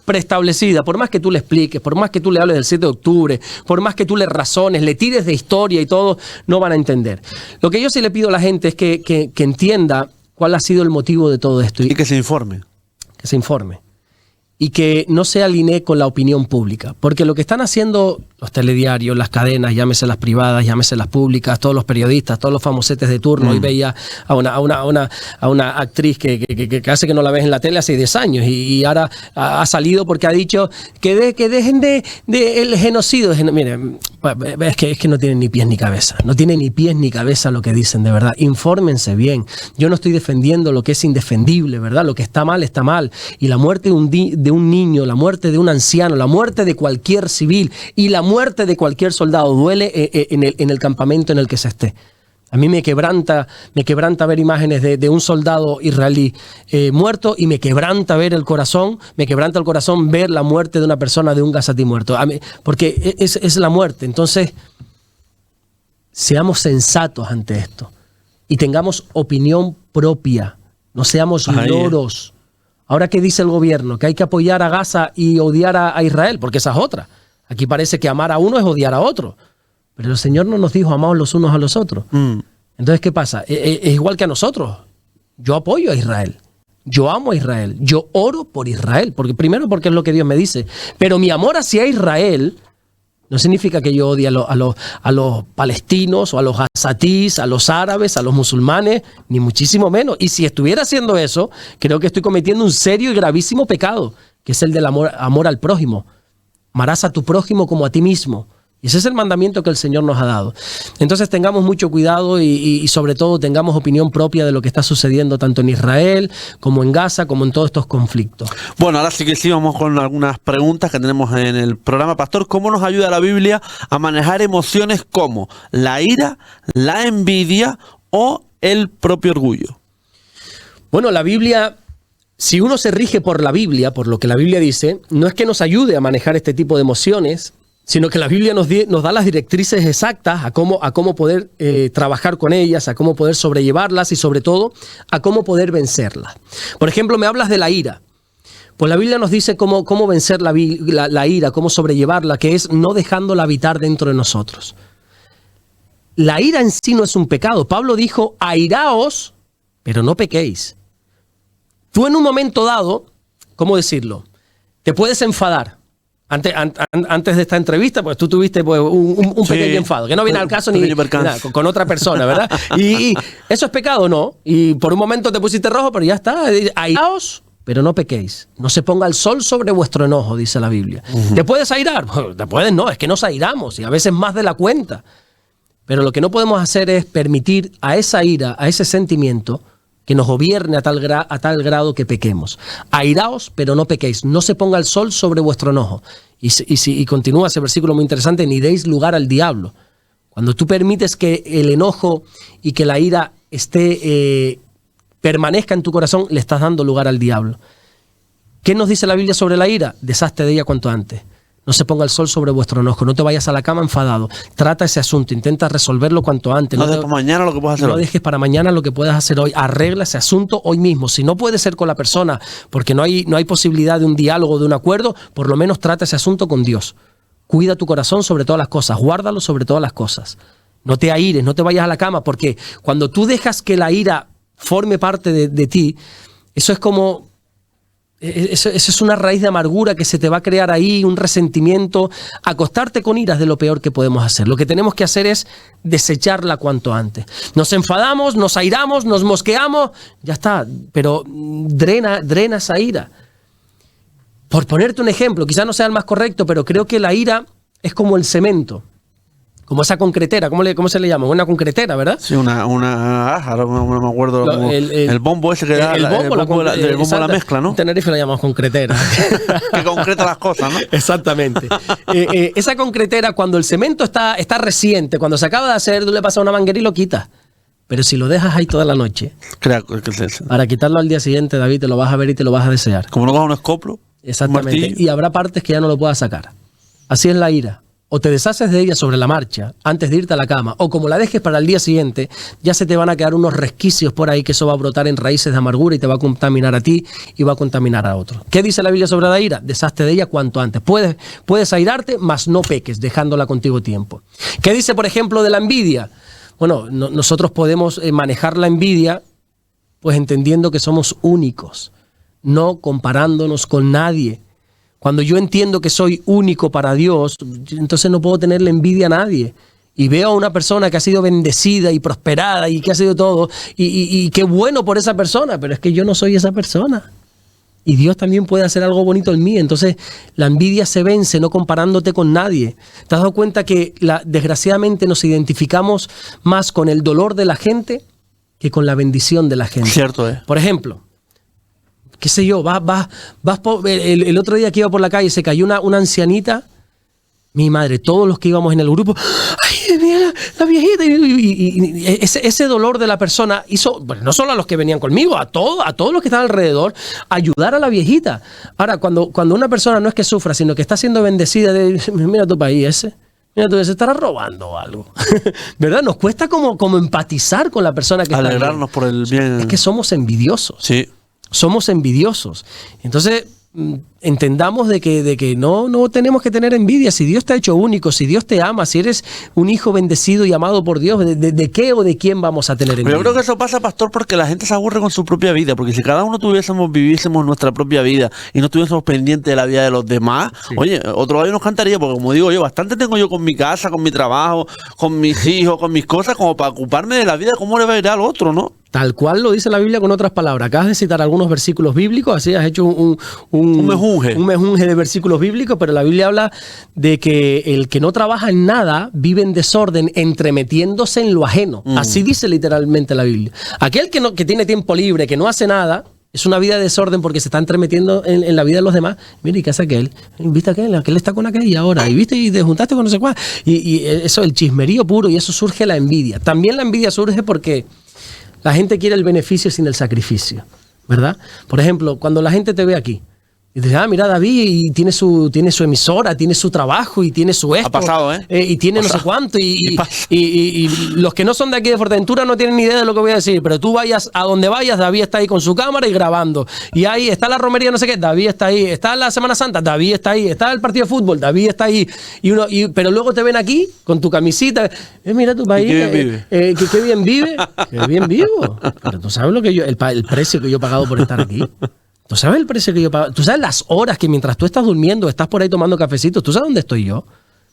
preestablecida, por más que tú le expliques, por más que tú le hables del 7 de octubre, por más que tú le razones, le tires de historia y todo, no van a entender. Lo que yo sí le pido a la gente es que entienda cuál ha sido el motivo de todo esto. Y que se informe. Que se informe. Y que no se alinee con la opinión pública. Porque lo que están haciendo los telediarios, las cadenas, llámese las privadas, llámese las públicas, todos los periodistas, todos los famosetes de turno. Hoy veía a una actriz que hace que no la ves en la tele hace 10 años y ahora ha salido porque ha dicho que dejen de el genocidio. Miren, es que no tienen ni pies ni cabeza. No tienen ni pies ni cabeza lo que dicen, de verdad. Infórmense bien. Yo no estoy defendiendo lo que es indefendible, ¿verdad? Lo que está mal, está mal. Y la muerte de un niño, la muerte de un anciano, la muerte de cualquier civil y la muerte de cualquier soldado duele en el campamento en el que se esté. A mí me quebranta ver imágenes de un soldado israelí muerto y me quebranta ver el corazón, ver la muerte de una persona, de un gazatí muerto. Porque es la muerte. Entonces, seamos sensatos ante esto y tengamos opinión propia. No seamos loros. Ahora, ¿qué dice el gobierno? Que hay que apoyar a Gaza y odiar a Israel, porque esa es otra. Aquí parece que amar a uno es odiar a otro. Pero el Señor no nos dijo amaos los unos a los otros. Entonces, ¿qué pasa? Es igual que a nosotros. Yo apoyo a Israel. Yo amo a Israel. Yo oro por Israel. Primero porque es lo que Dios me dice. Pero mi amor hacia Israel no significa que yo odie a los palestinos o a los gazatíes, a los árabes, a los musulmanes, ni muchísimo menos. Y si estuviera haciendo eso, creo que estoy cometiendo un serio y gravísimo pecado, que es el del amor al prójimo. Amarás a tu prójimo como a ti mismo. Y ese es el mandamiento que el Señor nos ha dado. Entonces tengamos mucho cuidado y sobre todo tengamos opinión propia de lo que está sucediendo tanto en Israel como en Gaza, como en todos estos conflictos. Bueno, ahora sí que sí, vamos con algunas preguntas que tenemos en el programa. Pastor, ¿cómo nos ayuda la Biblia a manejar emociones como la ira, la envidia o el propio orgullo? Bueno, la Biblia... Si uno se rige por la Biblia, por lo que la Biblia dice, no es que nos ayude a manejar este tipo de emociones, sino que la Biblia nos da las directrices exactas a cómo poder trabajar con ellas, a cómo poder sobrellevarlas y sobre todo a cómo poder vencerlas. Por ejemplo, me hablas de la ira. Pues la Biblia nos dice cómo vencer la ira, cómo sobrellevarla, que es no dejándola habitar dentro de nosotros. La ira en sí no es un pecado. Pablo dijo, airaos, pero no pequéis. Tú en un momento dado, ¿cómo decirlo? Te puedes enfadar. Antes de esta entrevista, pues tú tuviste un pequeño enfado, que no viene al caso ni nada, con otra persona, ¿verdad? Y eso es pecado, ¿no? Y por un momento te pusiste rojo, pero ya está. Airaos, pero no pequéis. No se ponga el sol sobre vuestro enojo, dice la Biblia. ¿Te puedes airar? Bueno, te puedes, no, es que nos airamos y a veces más de la cuenta. Pero lo que no podemos hacer es permitir a esa ira, a ese sentimiento, que nos gobierne a tal grado que pequemos. Airaos, pero no pequéis. No se ponga el sol sobre vuestro enojo. Y continúa ese versículo muy interesante, ni deis lugar al diablo. Cuando tú permites que el enojo y que la ira permanezca en tu corazón, le estás dando lugar al diablo. ¿Qué nos dice la Biblia sobre la ira? Deshazte de ella cuanto antes. No se ponga el sol sobre vuestro enojo. No te vayas a la cama enfadado. Trata ese asunto. Intenta resolverlo cuanto antes. No dejes para mañana lo que puedas hacer hoy. No dejes para mañana lo que puedas hacer hoy. Arregla ese asunto hoy mismo. Si no puede ser con la persona, porque no hay posibilidad de un diálogo, de un acuerdo, por lo menos trata ese asunto con Dios. Cuida tu corazón sobre todas las cosas. Guárdalo sobre todas las cosas. No te aires, no te vayas a la cama, porque cuando tú dejas que la ira forme parte de ti, eso es como Eso es una raíz de amargura que se te va a crear ahí, un resentimiento. Acostarte con iras de lo peor que podemos hacer. Lo que tenemos que hacer es desecharla cuanto antes. Nos enfadamos, nos airamos, nos mosqueamos, ya está, pero drena esa ira. Por ponerte un ejemplo, quizás no sea el más correcto, pero creo que la ira es como el cemento. Como esa concretera, ¿cómo se le llama? Una concretera, ¿verdad? Sí, ahora no me acuerdo. El bombo ese que da. El bombo de la mezcla, ¿no? En Tenerife la llamamos concretera. Que concreta las cosas, ¿no? Exactamente. Esa concretera, cuando el cemento está reciente, cuando se acaba de hacer, tú le pasas una manguera y lo quitas. Pero si lo dejas ahí toda la noche, para quitarlo al día siguiente, David, te lo vas a ver y te lo vas a desear. Como no cojas un escoplo. Exactamente. Y habrá partes que ya no lo puedas sacar. Así es la ira. O te deshaces de ella sobre la marcha antes de irte a la cama, o como la dejes para el día siguiente, ya se te van a quedar unos resquicios por ahí que eso va a brotar en raíces de amargura y te va a contaminar a ti y va a contaminar a otros. ¿Qué dice la Biblia sobre la ira? Deshazte de ella cuanto antes. Puedes airarte, mas no peques, dejándola contigo tiempo. ¿Qué dice, por ejemplo, de la envidia? Bueno, nosotros podemos manejar la envidia pues entendiendo que somos únicos, no comparándonos con nadie. Cuando yo entiendo que soy único para Dios, entonces no puedo tenerle envidia a nadie. Y veo a una persona que ha sido bendecida y prosperada y que ha sido todo, y qué bueno por esa persona, pero es que yo no soy esa persona. Y Dios también puede hacer algo bonito en mí. Entonces la envidia se vence no comparándote con nadie. ¿Te has dado cuenta que desgraciadamente nos identificamos más con el dolor de la gente que con la bendición de la gente? Cierto es. Por ejemplo, qué sé yo, el otro día que iba por la calle se cayó una ancianita, mi madre, todos los que íbamos en el grupo, ¡ay, mira la viejita! Y ese dolor de la persona hizo, bueno, no solo a los que venían conmigo, a todos los que estaban alrededor, ayudar a la viejita. Ahora, cuando una persona no es que sufra, sino que está siendo bendecida, mira tu país ese. Mira, tú se estará robando algo. ¿Verdad? Nos cuesta como empatizar con la persona que está alegrarnos por el bien. Es que somos envidiosos. Sí. Somos envidiosos. Entonces, entendamos de que no tenemos que tener envidia. Si Dios te ha hecho único, si Dios te ama, si eres un hijo bendecido y amado por Dios, ¿de qué o de quién vamos a tener envidia? Pero yo creo que eso pasa, pastor, porque la gente se aburre con su propia vida. Porque si cada uno viviésemos nuestra propia vida y no estuviésemos pendientes de la vida de los demás, sí. Oye, otro gallo nos cantaría, porque como digo yo, bastante tengo yo con mi casa, con mi trabajo, con mis hijos, con mis cosas, como para ocuparme de la vida, cómo le va a ir al otro, ¿no? Tal cual lo dice la Biblia con otras palabras. Acabas de citar algunos versículos bíblicos, así has hecho un mejunje de versículos bíblicos, pero la Biblia habla de que el que no trabaja en nada vive en desorden, entremetiéndose en lo ajeno. Así dice literalmente la Biblia. Aquel que tiene tiempo libre, que no hace nada, es una vida de desorden porque se está entremetiendo en la vida de los demás. Mira, ¿y qué hace aquel? ¿Viste aquel está con aquella ahora? ¿Y viste? Y te juntaste con no sé cuál. Y eso, el chismerío puro, y eso surge la envidia. También la envidia surge porque la gente quiere el beneficio sin el sacrificio, ¿verdad? Por ejemplo, cuando la gente te ve aquí y te dice, mira, David, y tiene su emisora, tiene su trabajo y tiene su esto. Ha pasado, ¿eh? Y tiene no sé cuánto. Y los que no son de aquí de Fuerteventura no tienen ni idea de lo que voy a decir, pero tú vayas a donde vayas, David está ahí con su cámara y grabando. Y ahí está la romería, no sé qué, David está ahí. Está la Semana Santa, David está ahí. Está el partido de fútbol, David está ahí. Pero luego te ven aquí con tu camisita. Mira tu país. Qué bien vive. Qué bien vivo. Pero tú sabes el precio que yo he pagado por estar aquí. ¿Tú sabes el precio que yo pago? ¿Tú sabes las horas que mientras tú estás durmiendo, estás por ahí tomando cafecitos? ¿Tú sabes dónde estoy yo?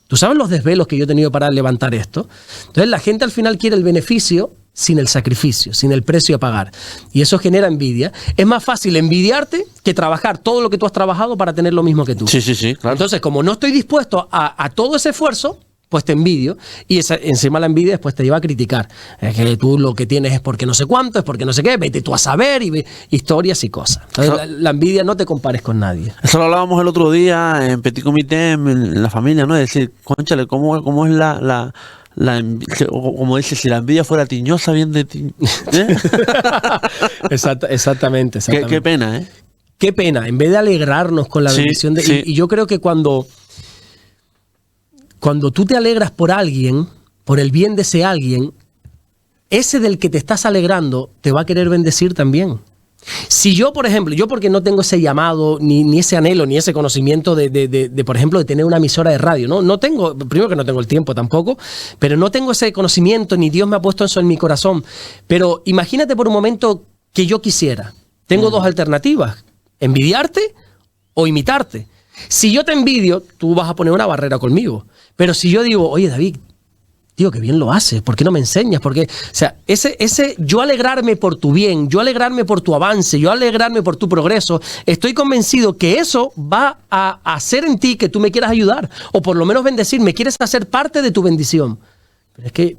¿Tú sabes los desvelos que yo he tenido para levantar esto? Entonces la gente al final quiere el beneficio sin el sacrificio, sin el precio a pagar. Y eso genera envidia. Es más fácil envidiarte que trabajar todo lo que tú has trabajado para tener lo mismo que tú. Sí, claro. Entonces, como no estoy dispuesto a todo ese esfuerzo, pues te envidio, y encima la envidia después te lleva a criticar. Es que tú lo que tienes es porque no sé cuánto, es porque no sé qué, vete tú a saber, y ve historias y cosas. Entonces, la envidia, no te compares con nadie. Eso lo hablábamos el otro día en Petit Comité, en la familia, ¿no? Es decir, cónchale, ¿cómo es como dice, si la envidia fuera tiñosa, bien de ti. ¿Eh? Exactamente. Qué pena, ¿eh? Qué pena, en vez de alegrarnos con la bendición de... Sí. Y yo creo que cuando tú te alegras por alguien, por el bien de ese alguien, ese del que te estás alegrando te va a querer bendecir también. Si yo, por ejemplo, porque no tengo ese llamado, ni ese anhelo, ni ese conocimiento de por ejemplo, de tener una emisora de radio, no tengo, primero que no tengo el tiempo tampoco, pero no tengo ese conocimiento, ni Dios me ha puesto eso en mi corazón. Pero imagínate por un momento que yo quisiera. Tengo dos alternativas. envidiarte o imitarte. Si yo te envidio, tú vas a poner una barrera conmigo. Pero si yo digo, oye David, tío, qué bien lo haces, ¿por qué no me enseñas? Porque, o sea, yo alegrarme por tu bien, yo alegrarme por tu avance, yo alegrarme por tu progreso, estoy convencido que eso va a hacer en ti que tú me quieras ayudar, o por lo menos bendecir, me quieres hacer parte de tu bendición. Pero es que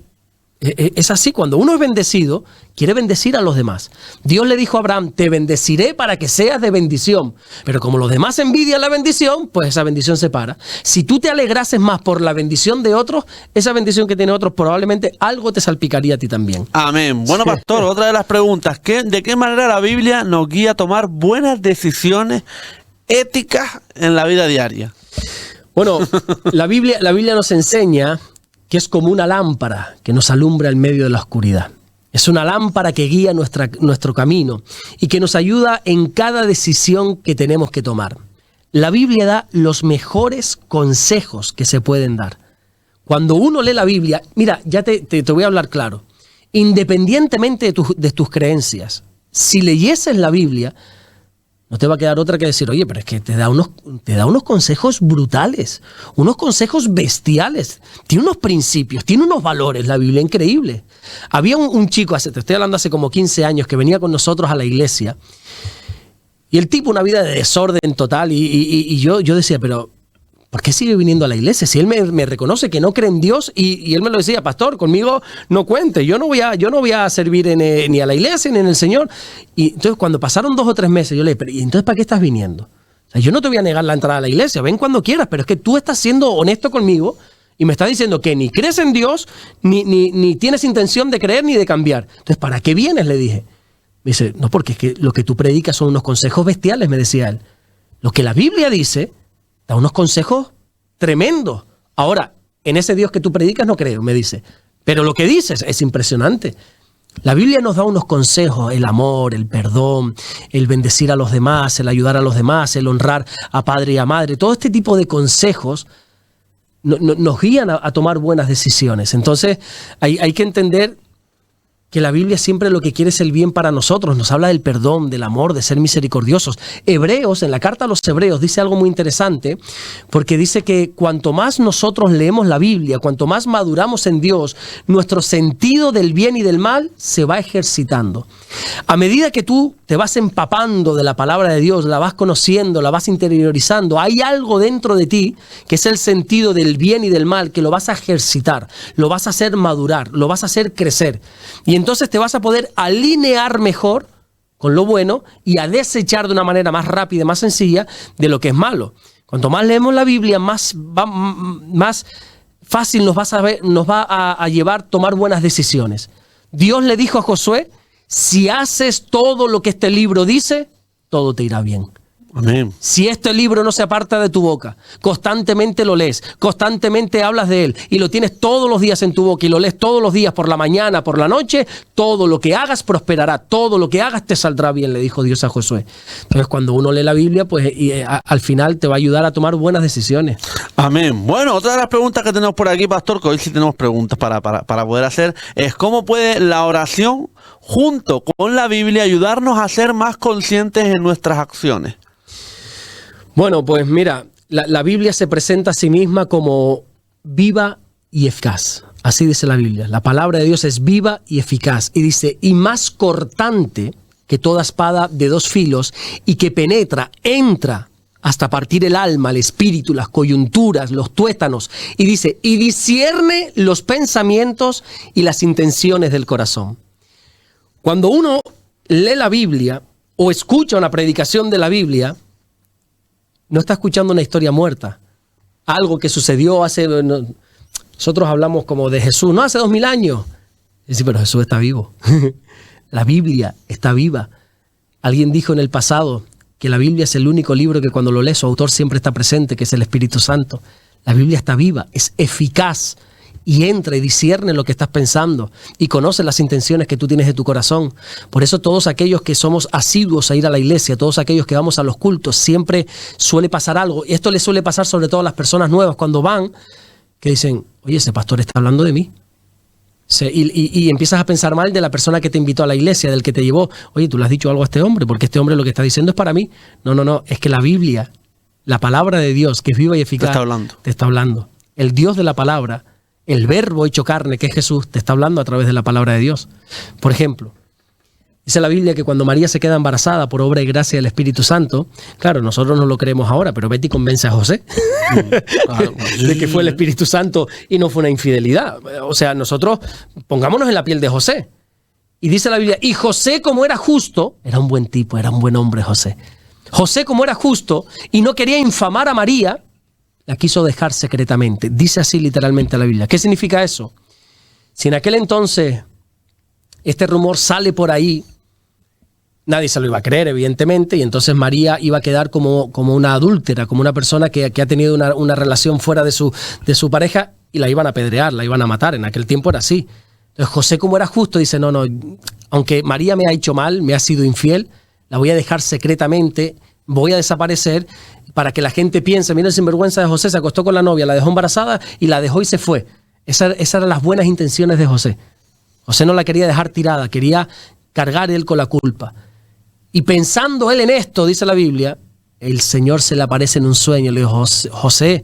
es así, cuando uno es bendecido, quiere bendecir a los demás. Dios le dijo a Abraham, te bendeciré para que seas de bendición. Pero como los demás envidian la bendición, pues esa bendición se para. Si tú te alegrases más por la bendición de otros, esa bendición que tiene otros, probablemente algo te salpicaría a ti también. Amén. Bueno, pastor, otra de las preguntas, ¿de qué manera la Biblia nos guía a tomar buenas decisiones éticas en la vida diaria? Bueno, la Biblia nos enseña que es como una lámpara que nos alumbra en medio de la oscuridad. Es una lámpara que guía nuestro camino y que nos ayuda en cada decisión que tenemos que tomar. La Biblia da los mejores consejos que se pueden dar. Cuando uno lee la Biblia, mira, ya te voy a hablar claro, independientemente de tus creencias, si leyeses la Biblia, no te va a quedar otra que decir, oye, pero es que te da unos consejos brutales, unos consejos bestiales, tiene unos principios, tiene unos valores, la Biblia increíble. Había un chico, te estoy hablando hace como 15 años, que venía con nosotros a la iglesia, y el tipo una vida de desorden total, y yo decía, pero ¿por qué sigue viniendo a la iglesia? Si él me reconoce que no cree en Dios, y él me lo decía, pastor, conmigo no cuente, yo no voy a servir ni a la iglesia ni en el Señor. Y entonces cuando pasaron 2 o 3 meses, yo le dije, ¿y entonces para qué estás viniendo? O sea, yo no te voy a negar la entrada a la iglesia, ven cuando quieras, pero es que tú estás siendo honesto conmigo y me estás diciendo que ni crees en Dios, ni tienes intención de creer ni de cambiar. Entonces, ¿para qué vienes? Le dije. Me dice, no, porque es que lo que tú predicas son unos consejos bestiales, me decía él. Lo que la Biblia dice da unos consejos tremendos. Ahora, en ese Dios que tú predicas no creo, me dice. Pero lo que dices es impresionante. La Biblia nos da unos consejos, el amor, el perdón, el bendecir a los demás, el ayudar a los demás, el honrar a padre y a madre. Todo este tipo de consejos nos guían a tomar buenas decisiones. Entonces, hay que entender que la Biblia siempre lo que quiere es el bien para nosotros. Nos habla del perdón, del amor, de ser misericordiosos. Hebreos, en la carta a los Hebreos, dice algo muy interesante, porque dice que cuanto más nosotros leemos la Biblia, cuanto más maduramos en Dios, nuestro sentido del bien y del mal se va ejercitando. A medida que tú te vas empapando de la palabra de Dios, la vas conociendo, la vas interiorizando, hay algo dentro de ti que es el sentido del bien y del mal, que lo vas a ejercitar, lo vas a hacer madurar, lo vas a hacer crecer. Y entonces te vas a poder alinear mejor con lo bueno y a desechar de una manera más rápida y más sencilla de lo que es malo. Cuanto más leemos la Biblia, más fácil nos va a llevar a tomar buenas decisiones. Dios le dijo a Josué, si haces todo lo que este libro dice, todo te irá bien. Amén. Si este libro no se aparta de tu boca, constantemente lo lees, constantemente hablas de él y lo tienes todos los días en tu boca y lo lees todos los días por la mañana, por la noche, todo lo que hagas prosperará, todo lo que hagas te saldrá bien, le dijo Dios a Josué. Entonces cuando uno lee la Biblia, pues al final te va a ayudar a tomar buenas decisiones. Amén. Bueno, otra de las preguntas que tenemos por aquí, pastor, que hoy sí tenemos preguntas para poder hacer, es ¿cómo puede la oración junto con la Biblia ayudarnos a ser más conscientes en nuestras acciones? Bueno, pues mira, la Biblia se presenta a sí misma como viva y eficaz. Así dice la Biblia. La palabra de Dios es viva y eficaz. Y dice, y más cortante que toda espada de 2 filos, y que entra hasta partir el alma, el espíritu, las coyunturas, los tuétanos. Y dice, y discierne los pensamientos y las intenciones del corazón. Cuando uno lee la Biblia o escucha una predicación de la Biblia, no está escuchando una historia muerta. Algo que sucedió hace... Nosotros hablamos como de Jesús, no, hace 2000 años. Sí, pero Jesús está vivo. La Biblia está viva. Alguien dijo en el pasado que la Biblia es el único libro que cuando lo lees su autor siempre está presente, que es el Espíritu Santo. La Biblia está viva, es eficaz. Y entra y discierne lo que estás pensando y conoce las intenciones que tú tienes de tu corazón. Por eso todos aquellos que somos asiduos a ir a la iglesia, todos aquellos que vamos a los cultos, siempre suele pasar algo. Y esto le suele pasar sobre todo a las personas nuevas cuando van, que dicen, oye, ese pastor está hablando de mí. Y empiezas a pensar mal de la persona que te invitó a la iglesia, del que te llevó. Oye, tú le has dicho algo a este hombre, porque este hombre lo que está diciendo es para mí. No, es que la Biblia, la palabra de Dios, que es viva y eficaz, te está hablando. El Dios de la palabra, el verbo hecho carne, que es Jesús, te está hablando a través de la palabra de Dios. Por ejemplo, dice la Biblia que cuando María se queda embarazada por obra y gracia del Espíritu Santo, claro, nosotros no lo creemos ahora, pero Betty convence a José de que fue el Espíritu Santo y no fue una infidelidad. O sea, nosotros pongámonos en la piel de José. Y dice la Biblia, y José, como era justo, era un buen tipo, era un buen hombre José. José, como era justo y no quería infamar a María, la quiso dejar secretamente. Dice así literalmente la Biblia. ¿Qué significa eso? Si en aquel entonces este rumor sale por ahí, nadie se lo iba a creer, evidentemente, y entonces María iba a quedar como una adúltera, como una persona que ha tenido una relación fuera de su pareja, y la iban a apedrear, la iban a matar. En aquel tiempo era así. Entonces José, como era justo, dice, no, aunque María me ha hecho mal, me ha sido infiel, la voy a dejar secretamente, voy a desaparecer para que la gente piense, mira el sinvergüenza de José, se acostó con la novia, la dejó embarazada y la dejó y se fue. Esas eran las buenas intenciones de José. José no la quería dejar tirada, quería cargar él con la culpa. Y pensando él en esto, dice la Biblia, el Señor se le aparece en un sueño. Le dijo, José,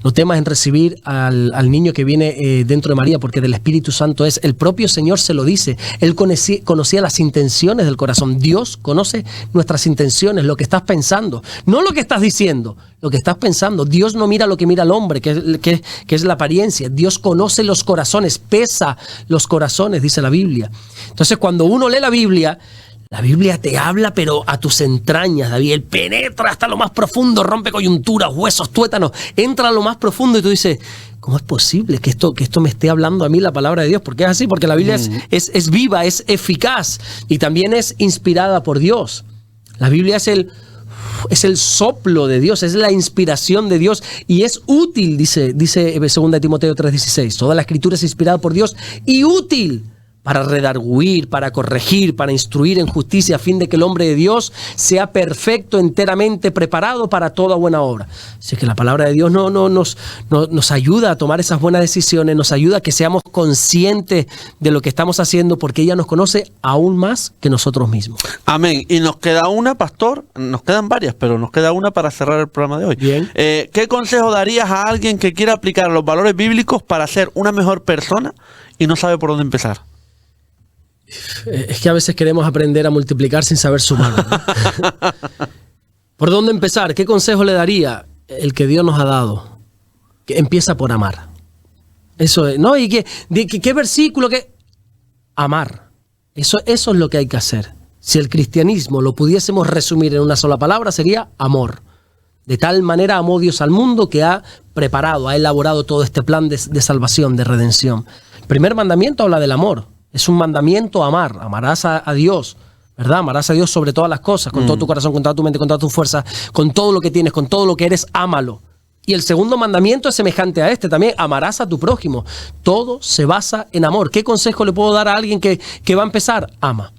no temas en recibir al niño que viene dentro de María, porque del Espíritu Santo es. El propio Señor se lo dice. Él conocía las intenciones del corazón. Dios conoce nuestras intenciones, lo que estás pensando. No lo que estás diciendo, lo que estás pensando. Dios no mira lo que mira el hombre, que es la apariencia. Dios conoce los corazones, pesa los corazones, dice la Biblia. Entonces, cuando uno lee la Biblia te habla, pero a tus entrañas, David. Él penetra hasta lo más profundo, rompe coyunturas, huesos, tuétanos, entra a lo más profundo y tú dices, ¿cómo es posible que esto me esté hablando a mí la palabra de Dios? Porque es así, porque la Biblia es viva, es eficaz y también es inspirada por Dios. La Biblia es el soplo de Dios, es la inspiración de Dice y es útil, dice 2 Timoteo 3:16. Toda la escritura es inspirada por Dios y útil para redarguir, para corregir, para instruir en justicia, a fin de que el hombre de Dios sea perfecto, enteramente preparado para toda buena obra. Así que la palabra de Dios nos ayuda a tomar esas buenas decisiones, nos ayuda a que seamos conscientes de lo que estamos haciendo, porque ella nos conoce aún más que nosotros mismos. Amén. Y nos queda una, pastor, nos quedan varias, pero nos queda una para cerrar el programa de hoy. Bien. ¿Qué consejo darías a alguien que quiera aplicar los valores bíblicos para ser una mejor persona y no sabe por dónde empezar? Es que a veces queremos aprender a multiplicar sin saber sumar, ¿no? ¿Por dónde empezar? ¿Qué consejo le daría? El que Dios nos ha dado. Que empieza por amar. Eso es, ¿no? ¿Y qué versículo? Amar. Eso es lo que hay que hacer. Si el cristianismo lo pudiésemos resumir en una sola palabra, sería amor. De tal manera amó Dios al mundo que ha preparado, ha elaborado todo este plan de salvación, de redención. El primer mandamiento habla del amor. Es un mandamiento amar. Amarás a Dios, ¿verdad? Amarás a Dios sobre todas las cosas, con todo tu corazón, con toda tu mente, con toda tu fuerza, con todo lo que tienes, con todo lo que eres, ámalo. Y el segundo mandamiento es semejante a este también, amarás a tu prójimo. Todo se basa en amor. ¿Qué consejo le puedo dar a alguien que va a empezar? Ama.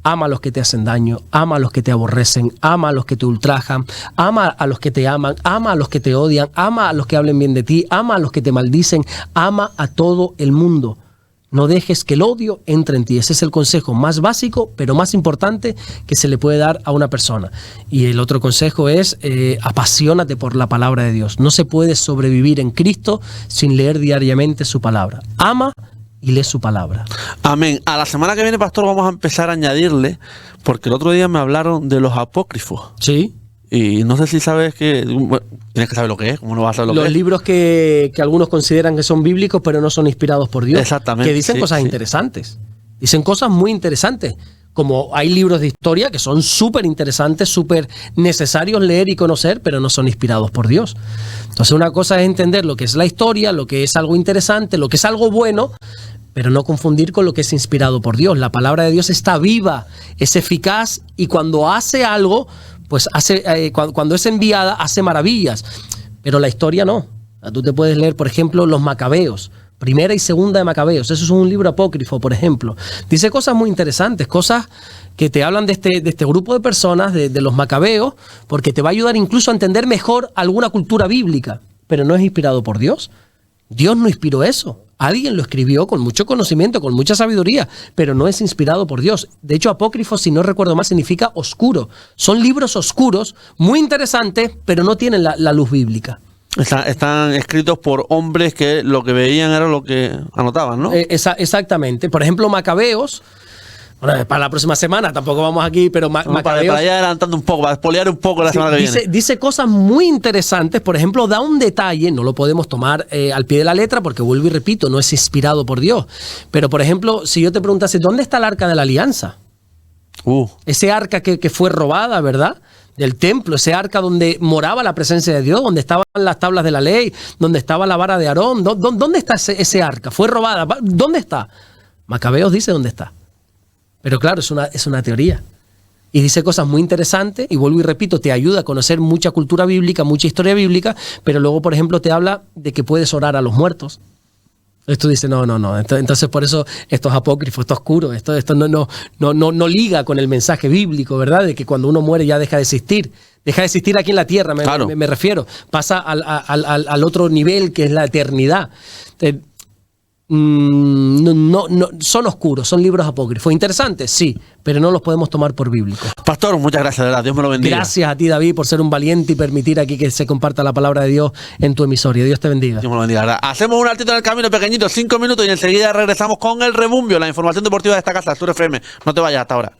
Ama a los que te hacen daño, ama a los que te aborrecen, ama a los que te ultrajan, ama a los que te aman, ama a los que te odian, ama a los que hablen bien de ti, ama a los que te maldicen, ama a todo el mundo. No dejes que el odio entre en ti. Ese es el consejo más básico, pero más importante que se le puede dar a una persona. Y el otro consejo es apasionate por la palabra de Dios. No se puede sobrevivir en Cristo sin leer diariamente su palabra. Ama y lee su palabra. Amén. A la semana que viene, pastor, vamos a empezar a añadirle, porque el otro día me hablaron de los apócrifos. Sí. Y no sé si sabes que... Bueno, tienes que saber lo que es. ¿Cómo no vas a saber lo que es? Los libros que algunos consideran que son bíblicos, pero no son inspirados por Dios. Exactamente. Que dicen cosas interesantes. Dicen cosas muy interesantes. Como hay libros de historia que son súper interesantes, súper necesarios leer y conocer, pero no son inspirados por Dios. Entonces una cosa es entender lo que es la historia, lo que es algo interesante, lo que es algo bueno, pero no confundir con lo que es inspirado por Dios. La palabra de Dios está viva, es eficaz y cuando hace algo... pues cuando es enviada hace maravillas, pero la historia no. Tú te puedes leer, por ejemplo, los Macabeos, primera y segunda de Macabeos. Eso es un libro apócrifo, por ejemplo. Dice cosas muy interesantes, cosas que te hablan de este grupo de personas, de los Macabeos, porque te va a ayudar incluso a entender mejor alguna cultura bíblica, pero no es inspirado por Dios. Dios no inspiró eso. Alguien lo escribió con mucho conocimiento, con mucha sabiduría, pero no es inspirado por Dios. De hecho, apócrifo, si no recuerdo mal, significa oscuro. Son libros oscuros, muy interesantes, pero no tienen la luz bíblica. Están escritos por hombres que lo que veían era lo que anotaban, ¿no? Exactamente. Por ejemplo, Macabeos. Bueno, para la próxima semana, tampoco vamos aquí, pero Macabeos, para ir adelantando un poco, para espolear un poco la semana que viene. Dice cosas muy interesantes, por ejemplo, da un detalle, no lo podemos tomar al pie de la letra, porque vuelvo y repito, no es inspirado por Dios. Pero, por ejemplo, si yo te preguntase, ¿dónde está el arca de la alianza? Ese arca que fue robada, ¿verdad? Del templo, ese arca donde moraba la presencia de Dios, donde estaban las tablas de la ley, donde estaba la vara de Aarón. ¿Dónde está ese arca? Fue robada. ¿Dónde está? Macabeos dice dónde está. Pero claro, es una teoría. Y dice cosas muy interesantes, y vuelvo y repito, te ayuda a conocer mucha cultura bíblica, mucha historia bíblica, pero luego, por ejemplo, te habla de que puedes orar a los muertos. Entonces tú dices, no. Entonces por eso esto es apócrifo, esto es oscuro, esto no liga con el mensaje bíblico, ¿verdad? De que cuando uno muere ya deja de existir. Deja de existir aquí en la tierra, me refiero. Pasa al otro nivel, que es la eternidad. Son oscuros, son libros apócrifos. Interesantes, sí, pero no los podemos tomar por bíblicos. Pastor, muchas gracias, de verdad. Dios me lo bendiga. Gracias a ti, David, por ser un valiente y permitir aquí que se comparta la palabra de Dios en tu emisoria. Dios te bendiga. Dios me lo bendiga, ¿verdad? Hacemos un altito en el camino pequeñito, 5 minutos, y enseguida regresamos con el rebumbio, la información deportiva de esta casa, Sur FM. No te vayas hasta ahora.